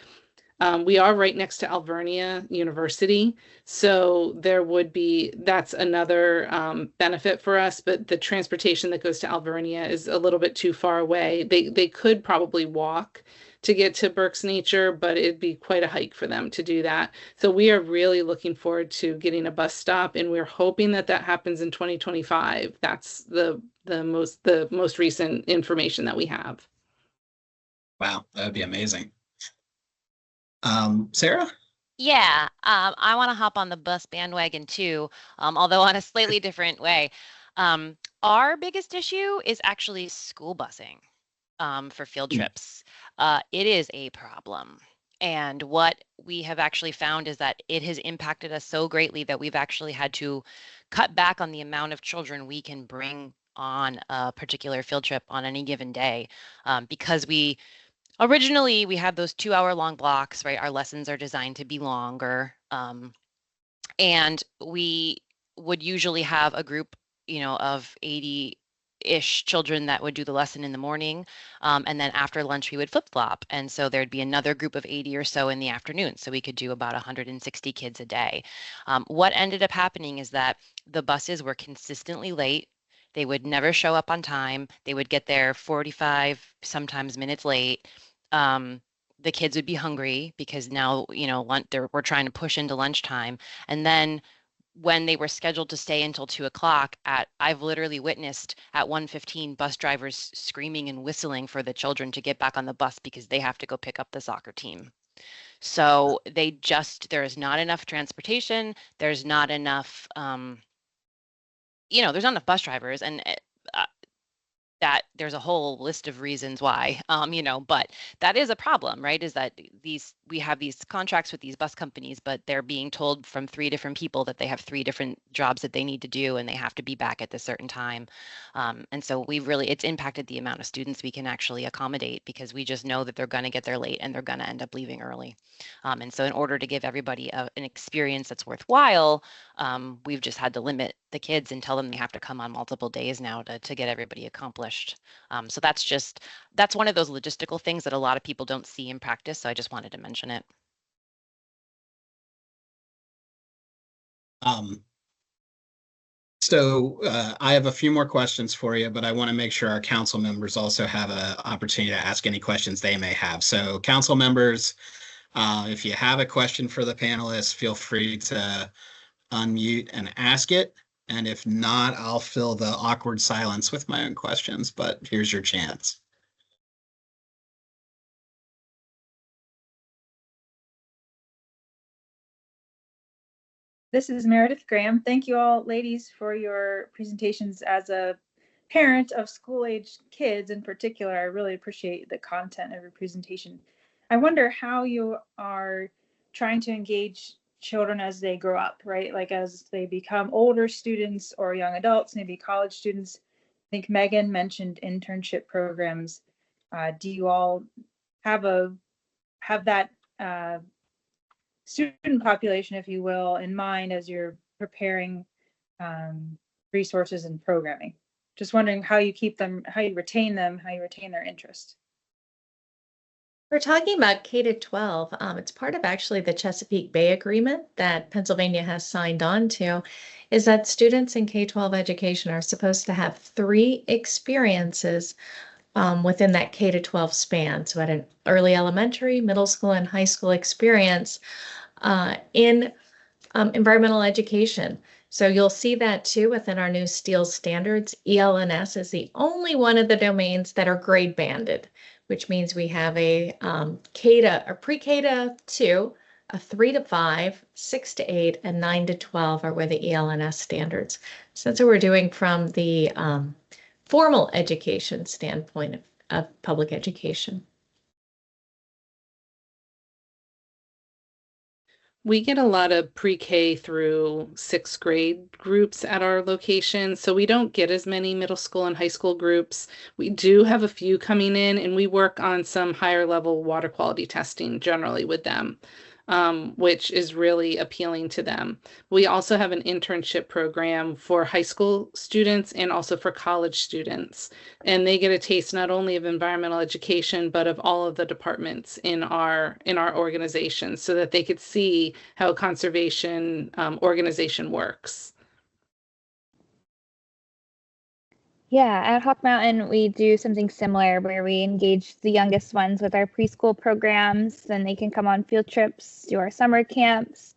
We are right next to Alvernia University, so that's another benefit for us, but the transportation that goes to Alvernia is a little bit too far away. They could probably walk to get to Berks Nature, but it'd be quite a hike for them to do that. So we are really looking forward to getting a bus stop, and we're hoping that that happens in 2025. That's the most recent information that we have. Wow, that would be amazing. Sarah? Yeah, I want to hop on the bus bandwagon too, although on a slightly different way. Our biggest issue is actually school busing for field trips. It is a problem. And what we have actually found is that it has impacted us so greatly that we've actually had to cut back on the amount of children we can bring on a particular field trip on any given day, because originally we had those 2-hour-long blocks, right? Our lessons are designed to be longer. And we would usually have a group, of 80-ish children that would do the lesson in the morning. And then after lunch, we would flip-flop. And so there'd be another group of 80 or so in the afternoon. So we could do about 160 kids a day. What ended up happening is that the buses were consistently late. They would never show up on time. They would get there 45, sometimes minutes late. The kids would be hungry because now, we're trying to push into lunchtime. And then when they were scheduled to stay until 2:00 I've literally witnessed at 1:15 bus drivers screaming and whistling for the children to get back on the bus because they have to go pick up the soccer team. So there is not enough transportation. There's not enough, there's not enough bus drivers, and that there's a whole list of reasons why, but that is a problem, right? Is that we have these contracts with these bus companies, but they're being told from 3 different people that they have 3 different jobs that they need to do, and they have to be back at this certain time. And so it's impacted the amount of students we can actually accommodate, because we just know that they're going to get there late and they're going to end up leaving early. And so in order to give everybody an experience that's worthwhile, we've just had to limit the kids and tell them they have to come on multiple days now to get everybody accomplished. So that's one of those logistical things that a lot of people don't see in practice. So I just wanted to mention it. So I have a few more questions for you, but I want to make sure our council members also have an opportunity to ask any questions they may have. So council members, if you have a question for the panelists, feel free to unmute and ask it. And if not, I'll fill the awkward silence with my own questions, but here's your chance. This is Meredith Graham. Thank you all, ladies, for your presentations. As a parent of school-aged kids in particular, I really appreciate the content of your presentation. I wonder how you are trying to engage children as they grow up, right? Like as they become older students or young adults, maybe college students. I think Megan mentioned internship programs. Do you all have that student population, if you will, in mind as you're preparing resources and programming? Just wondering how you keep them, how you retain them, how you retain their interest. We're talking about K-12. It's part of actually the Chesapeake Bay Agreement that Pennsylvania has signed on to, is that students in K-12 education are supposed to have 3 experiences within that K to 12 span. So at an early elementary, middle school, and high school experience in environmental education. So you'll see that too within our new STEEL standards. ELNS is the only one of the domains that are grade banded, which means we have a pre-K to 2, a 3 to 5, 6 to 8, and 9 to 12 are where the ELNS standards. So that's what we're doing from the formal education standpoint of public education. We get a lot of pre-K through 6th grade groups at our location, so we don't get as many middle school and high school groups. We do have a few coming in, and we work on some higher level water quality testing generally with them, which is really appealing to them. We also have an internship program for high school students and also for college students, and they get a taste not only of environmental education but of all of the departments in our organization, so that they could see how a conservation organization works. Yeah, at Hawk Mountain, we do something similar where we engage the youngest ones with our preschool programs. Then they can come on field trips, do our summer camps.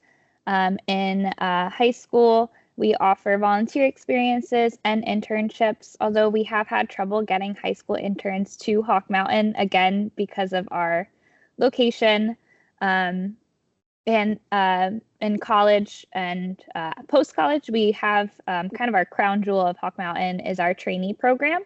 In high school, we offer volunteer experiences and internships, although we have had trouble getting high school interns to Hawk Mountain, again, because of our location. And in college and post-college, we have kind of our crown jewel of Hawk Mountain is our trainee program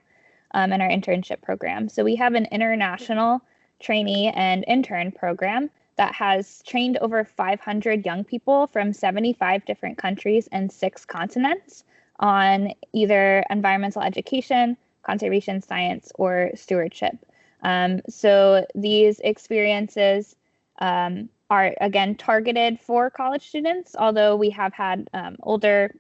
and our internship program. So we have an international trainee and intern program that has trained over 500 young people from 75 different countries and 6 continents on either environmental education, conservation science, or stewardship. So these experiences are again targeted for college students, although we have had older,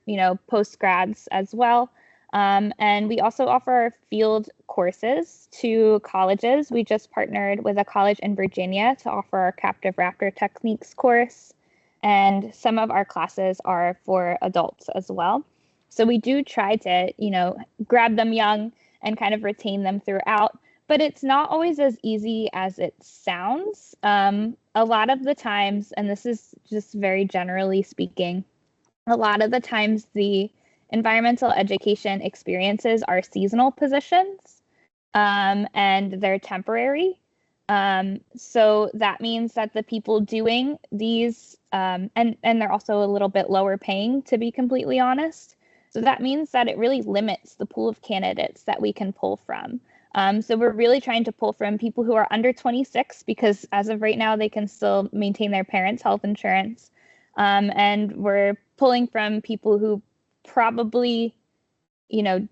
post grads as well. And we also offer field courses to colleges. We just partnered with a college in Virginia to offer our captive raptor techniques course. And some of our classes are for adults as well. So we do try to, grab them young and kind of retain them throughout. But it's not always as easy as it sounds. A lot of the times, and this is just very generally speaking, a lot of the times the environmental education experiences are seasonal positions and they're temporary. So that means that the people doing these, and they're also a little bit lower paying, to be completely honest. So that means that it really limits the pool of candidates that we can pull from. So we're really trying to pull from people who are under 26 because as of right now, they can still maintain their parents' health insurance. And we're pulling from people who probably,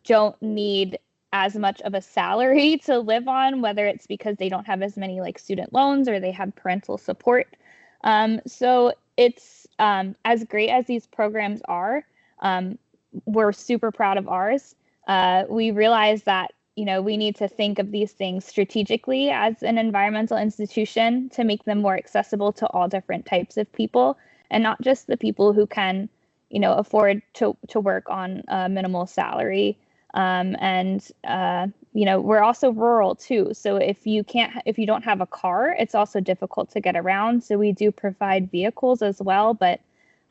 don't need as much of a salary to live on, whether it's because they don't have as many student loans or they have parental support. So it's as great as these programs are, we're super proud of ours. We realize that we need to think of these things strategically as an environmental institution to make them more accessible to all different types of people and not just the people who can, afford to work on a minimal salary. We're also rural too. So if you don't have a car, it's also difficult to get around. So we do provide vehicles as well, but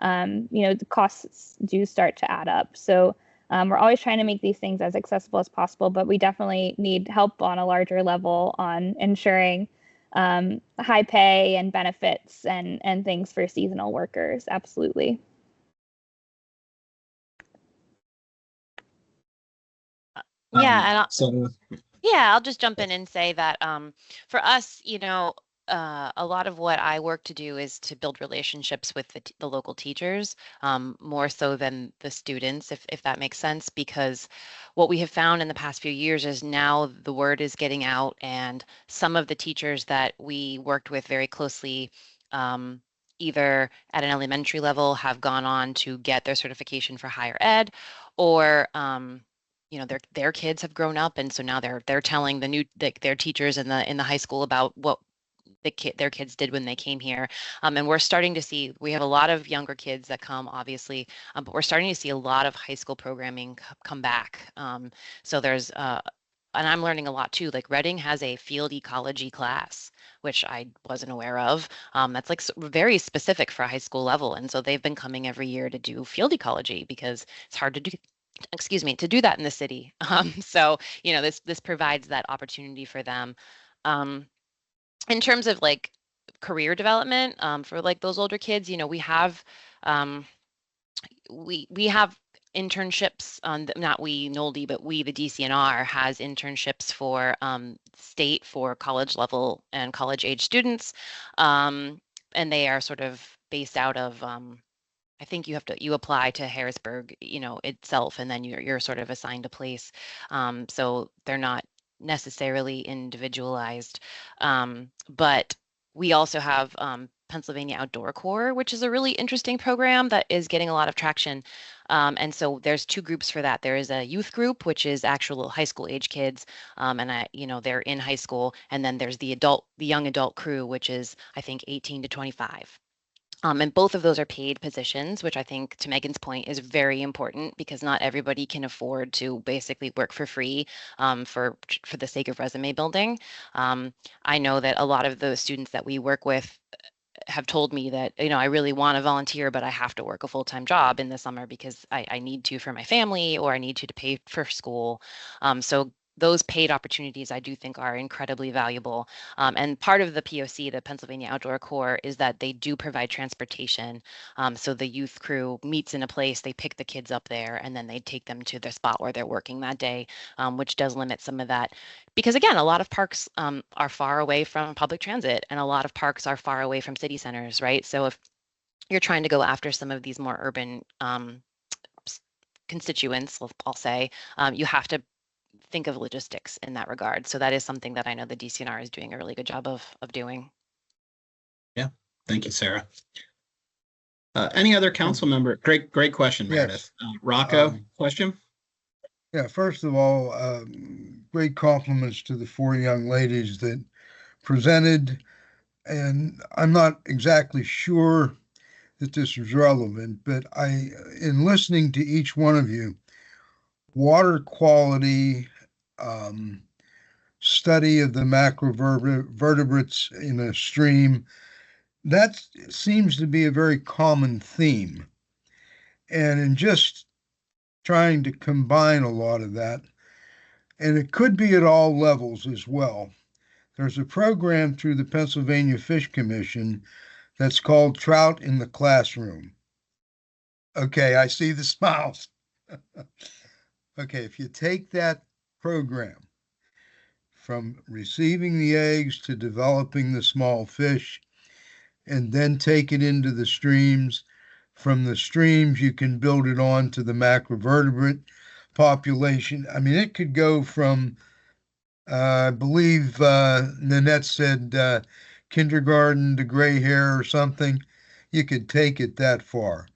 the costs do start to add up. So we're always trying to make these things as accessible as possible, but we definitely need help on a larger level on ensuring high pay and benefits and things for seasonal workers. Absolutely. Yeah, I'll just jump in and say that for us, a lot of what I work to do is to build relationships with the local teachers, more so than the students, if that makes sense, because what we have found in the past few years is now the word is getting out, and some of the teachers that we worked with very closely, either at an elementary level have gone on to get their certification for higher ed, or their kids have grown up, and so now they're telling their teachers in the high school about what their kids did when they came here. And we're starting to see, we have a lot of younger kids that come, obviously, but we're starting to see a lot of high school programming come back. So there's and I'm learning a lot too. Like Reading has a field ecology class, which I wasn't aware of. That's like very specific for a high school level. And so they've been coming every year to do field ecology because it's hard to do, excuse me, to do that in the city. So, you know, this provides that opportunity for them. In terms of like career development, for like those older kids, you know, we have internships on not we NOLD, but we the DCNR has internships for state for college level and college age students, and they are sort of based out of I think you apply to Harrisburg, you know, itself, and then you're sort of assigned a place, so they're not necessarily individualized, but we also have Pennsylvania Outdoor Corps, which is a really interesting program that is getting a lot of traction. And so there's two groups for that. There is a youth group, which is actual high school age kids, and you know, they're in high school. And then there's the young adult crew, which is I think 18 to 25. And both of those are paid positions, which I think, to Megan's point, is very important because not everybody can afford to basically work for free for the sake of resume building. I know that a lot of the students that we work with have told me that, you know, I really want to volunteer, but I have to work a full-time job in the summer because I need to for my family, or I need to pay for school. So those paid opportunities I do think are incredibly valuable. And part of the POC, the Pennsylvania Outdoor Corps, is that they do provide transportation. So the youth crew meets in a place, they pick the kids up there, and then they take them to the spot where they're working that day, which does limit some of that. Because again, a lot of parks are far away from public transit, and a lot of parks are far away from city centers, right? So if you're trying to go after some of these more urban constituents, I'll say, you have to think of logistics in that regard. So that is something that I know the DCNR is doing a really good job of doing. Yeah, thank you, Sarah. Any other council member? Great question, Meredith. Rocco, question? Yeah, first of all, great compliments to the 4 young ladies that presented. And I'm not exactly sure that this is relevant, but in listening to each one of you, water quality, study of the macrovertebrates in a stream, that seems to be a very common theme. And in just trying to combine a lot of that, and it could be at all levels as well. There's a program through the Pennsylvania Fish Commission that's called Trout in the Classroom. Okay, I see the smiles. Okay, if you take that program from receiving the eggs to developing the small fish, and then take it into the streams, from the streams you can build it on to the macrovertebrate population. I mean, it could go from, I believe Nanette said kindergarten to gray hair or something. You could take it that far.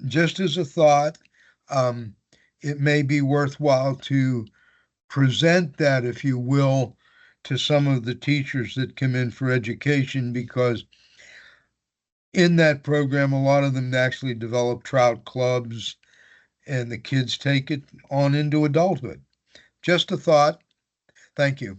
Just as a thought, it may be worthwhile to present that, if you will, to some of the teachers that come in for education, because in that program, a lot of them actually develop trout clubs, and the kids take it on into adulthood. Just a thought. Thank you.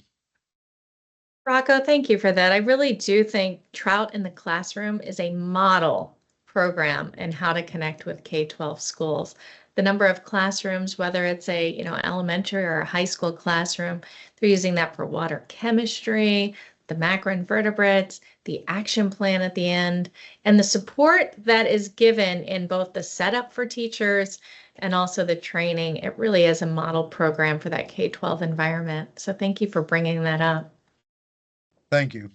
Rocco, thank you for that. I really do think Trout in the Classroom is a model program in how to connect with K-12 schools. The number of classrooms, whether it's a elementary or a high school classroom, they're using that for water chemistry, the macroinvertebrates, the action plan at the end, and the support that is given in both the setup for teachers and also the training. It really is a model program for that K-12 environment. So thank you for bringing that up. Thank you.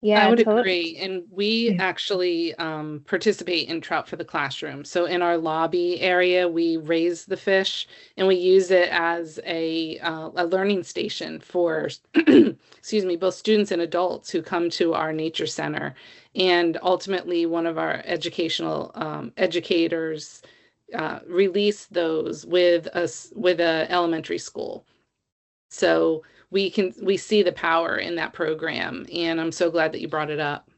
Yeah, I would agree. And we actually participate in Trout for the Classroom. So in our lobby area, we raise the fish and we use it as a learning station for, excuse me, both students and adults who come to our nature center. And ultimately, one of our educational educators release those with a elementary school. So we see the power in that program, and I'm so glad that you brought it up.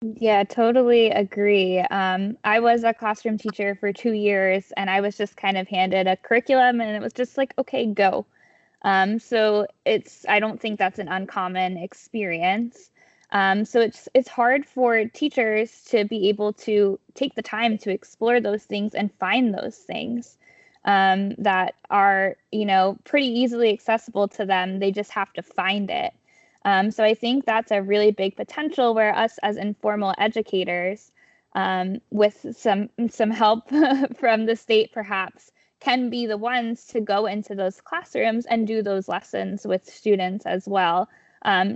Yeah, totally agree. I was a classroom teacher for 2 years, and I was just kind of handed a curriculum, and it was just like, okay, go. So I don't think that's an uncommon experience. So it's hard for teachers to be able to take the time to explore those things and find those things that are, pretty easily accessible to them. They just have to find it. So I think that's a really big potential where us as informal educators, with some help from the state perhaps, can be the ones to go into those classrooms and do those lessons with students as well.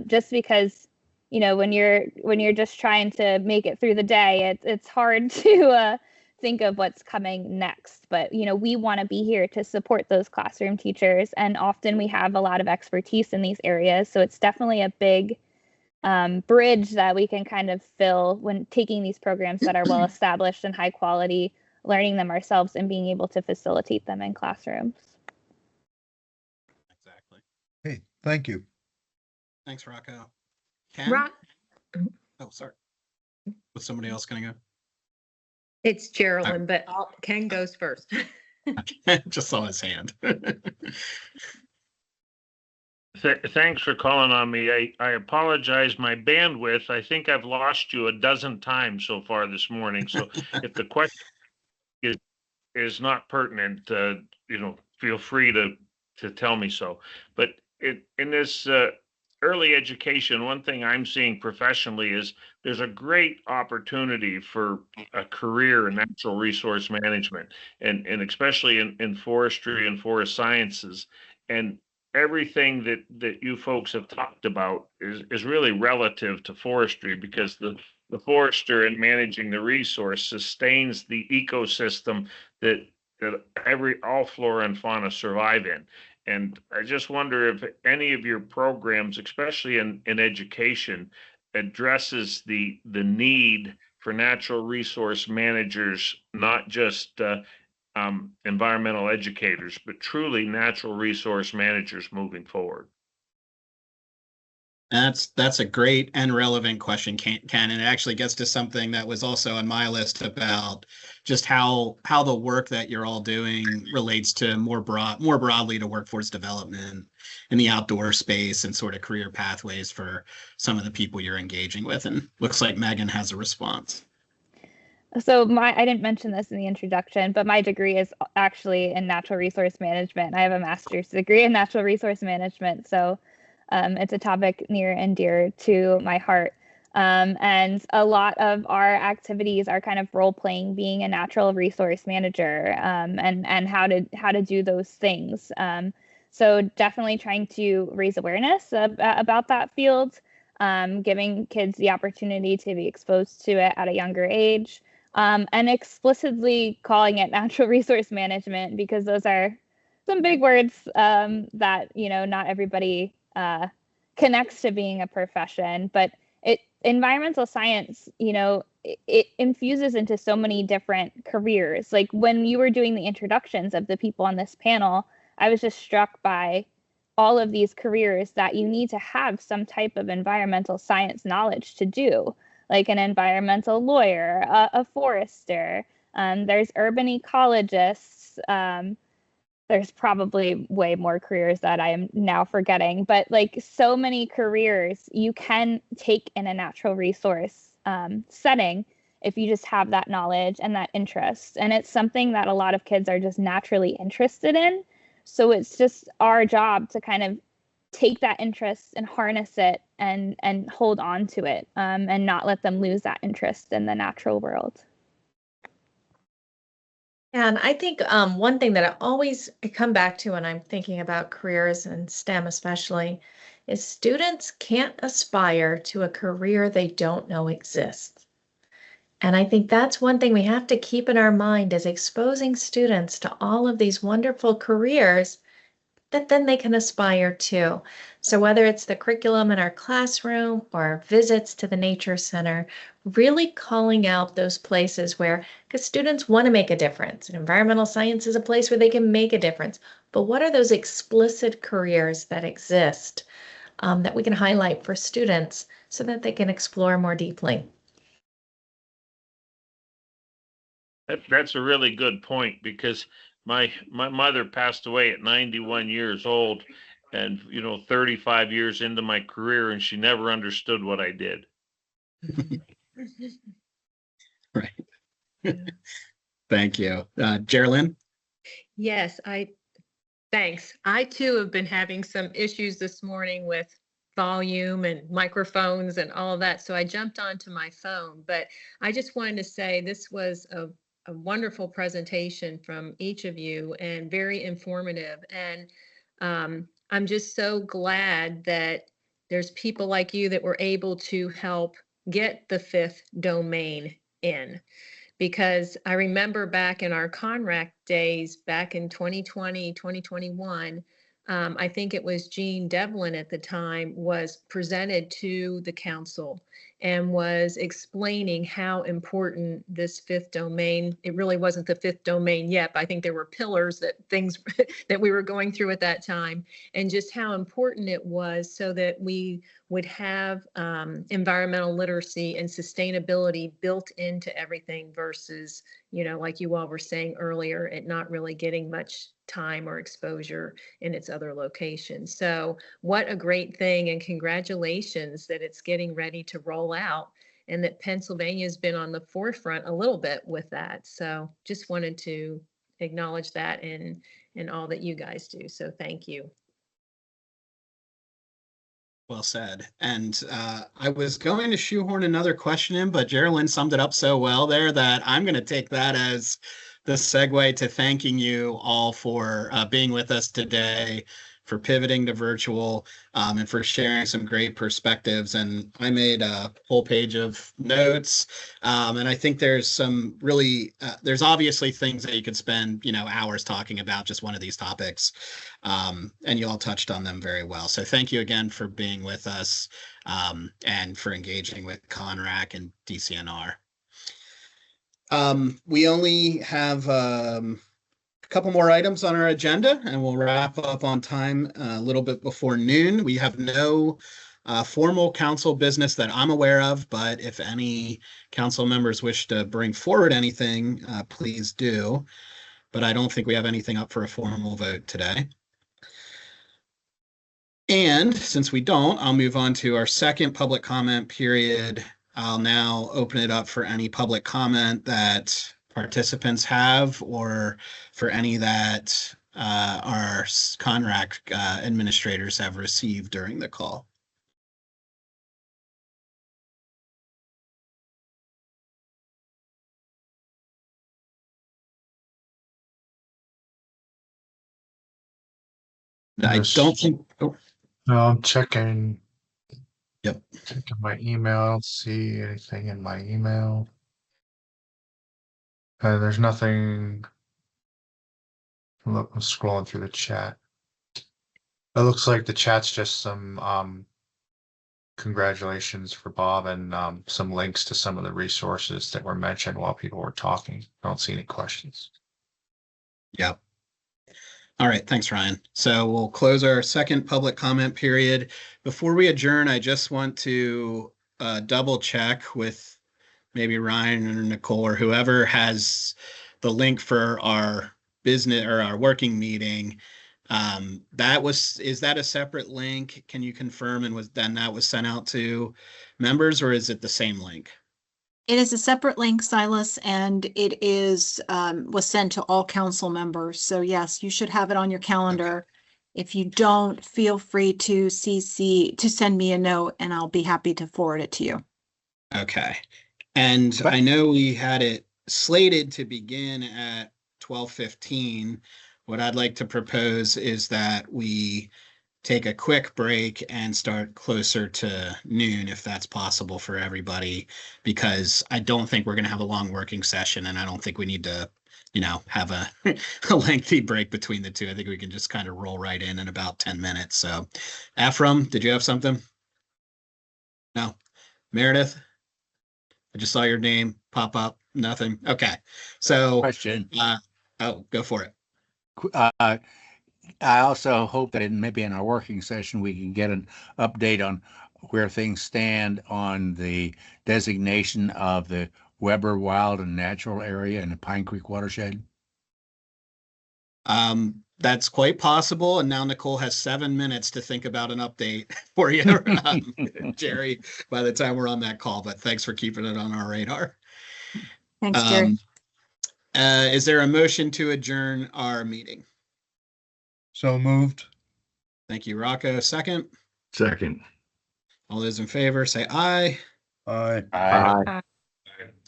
Just because, when you're just trying to make it through the day, it's hard to think of what's coming next. But, we want to be here to support those classroom teachers. And often we have a lot of expertise in these areas. So it's definitely a big bridge that we can kind of fill when taking these programs that are well established and high quality, learning them ourselves and being able to facilitate them in classrooms. Exactly. Hey, thank you. Thanks, Rocco. Ken? Oh, sorry. Was somebody else going to go? It's Geraldine, but Ken goes first. Just saw his hand. Thanks for calling on me. I apologize. My bandwidth, I think I've lost you a dozen times so far this morning. So if the question is not pertinent, feel free to tell me so. But in this early education, one thing I'm seeing professionally is there's a great opportunity for a career in natural resource management, and especially in forestry and forest sciences. And everything that you folks have talked about is really relative to forestry, because the forester in managing the resource sustains the ecosystem that all flora and fauna survive in. And I just wonder if any of your programs, especially in education, addresses the need for natural resource managers, not just environmental educators, but truly natural resource managers moving forward. That's a great and relevant question, Ken, and it actually gets to something that was also on my list about just how the work that you're all doing relates to more broadly to workforce development in the outdoor space and sort of career pathways for some of the people you're engaging with. And looks like Megan has a response. So I didn't mention this in the introduction, but my degree is actually in natural resource management. I have a master's degree in natural resource management. So it's a topic near and dear to my heart. And a lot of our activities are kind of role playing being a natural resource manager, and how to do those things. So definitely trying to raise awareness about that field, giving kids the opportunity to be exposed to it at a younger age, and explicitly calling it natural resource management, because those are some big words that not everybody connects to being a profession. But environmental science, it infuses into so many different careers. Like when you were doing the introductions of the people on this panel, I was just struck by all of these careers that you need to have some type of environmental science knowledge to do, like an environmental lawyer, a forester, there's urban ecologists, there's probably way more careers that I am now forgetting, but like so many careers you can take in a natural resource setting if you just have that knowledge and that interest. And it's something that a lot of kids are just naturally interested in. So it's just our job to kind of take that interest and harness it and hold on to it, and not let them lose that interest in the natural world. And I think one thing that I always come back to when I'm thinking about careers in STEM especially is students can't aspire to a career they don't know exists. And I think that's one thing we have to keep in our mind, is exposing students to all of these wonderful careers that then they can aspire to. So whether it's the curriculum in our classroom or visits to the nature center, really calling out those places where, because students want to make a difference, and environmental science is a place where they can make a difference. But what are those explicit careers that exist that we can highlight for students so that they can explore more deeply? That's a really good point, because my mother passed away at 91 years old, and 35 years into my career, and she never understood what I did. Right. Thank you. Geraldine? Yes, thanks. I too have been having some issues this morning with volume and microphones and all of that. So I jumped onto my phone, but I just wanted to say this was a wonderful presentation from each of you and very informative. And I'm just so glad that there's people like you that were able to help get the 5th domain in. Because I remember back in our CONRAC days, back in 2020, 2021, I think it was Jean Devlin at the time was presented to the council and was explaining how important this 5th domain, it really wasn't the 5th domain yet, but I think there were pillars that we were going through at that time, and just how important it was so that we would have environmental literacy and sustainability built into everything versus, like you all were saying earlier, it not really getting much time or exposure in its other locations. So what a great thing, and congratulations that it's getting ready to roll out and that Pennsylvania has been on the forefront a little bit with that. So just wanted to acknowledge that and all that you guys do. So thank you. Well said. And I was going to shoehorn another question in, but Geraldine summed it up so well there that I'm going to take that as the segue to thanking you all for being with us today, for pivoting to virtual, and for sharing some great perspectives. And I made a whole page of notes, and I think there's some really, there's obviously things that you could spend, hours talking about just one of these topics, and you all touched on them very well. So thank you again for being with us, and for engaging with CONRAC and DCNR. We only have a couple more items on our agenda, and we'll wrap up on time a little bit before noon. We have no formal council business that I'm aware of, but if any council members wish to bring forward anything, please do. But I don't think we have anything up for a formal vote today. And since we don't, I'll move on to our second public comment period. I'll now open it up for any public comment that participants have, or for any that our CONRAC administrators have received during the call. I don't think. Oh. No, I'm checking. Yep. Checking my email. I don't see anything in my email. There's nothing. Look, I'm scrolling through the chat. It looks like the chat's just some congratulations for Bob and some links to some of the resources that were mentioned while people were talking. I don't see any questions. Yep. All right, thanks, Ryan. So we'll close our second public comment period. Before we adjourn, I just want to double check with maybe Ryan or Nicole or whoever has the link for our business or our working meeting. Is that a separate link? Can you confirm? And that was sent out to members, or is it the same link? It is a separate link, Silas, and it was sent to all council members. So yes, you should have it on your calendar. Okay. If you don't, feel free to send me a note, and I'll be happy to forward it to you. Okay. And I know we had it slated to begin at 12:15. What I'd like to propose is that we take a quick break and start closer to noon, if that's possible for everybody, because I don't think we're going to have a long working session, and I don't think we need to, have a lengthy break between the two. I think we can just kind of roll right in about 10 minutes. So, Ephraim, did you have something? No. Meredith? I just saw your name pop up. Nothing. Okay. So, question. Go for it. I also hope that maybe in our working session, we can get an update on where things stand on the designation of the Weber Wild and Natural Area in the Pine Creek watershed. That's quite possible. And now Nicole has 7 minutes to think about an update for you, Jerry, by the time we're on that call. But thanks for keeping it on our radar. Thanks, Jerry. Is there a motion to adjourn our meeting? So moved. Thank you, Rocco. Second. Second. All those in favor say aye. Aye. Aye.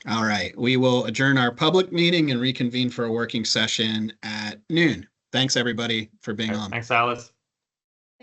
All right. We will adjourn our public meeting and reconvene for a working session at noon. Thanks, everybody, for being on. Thanks, Alice.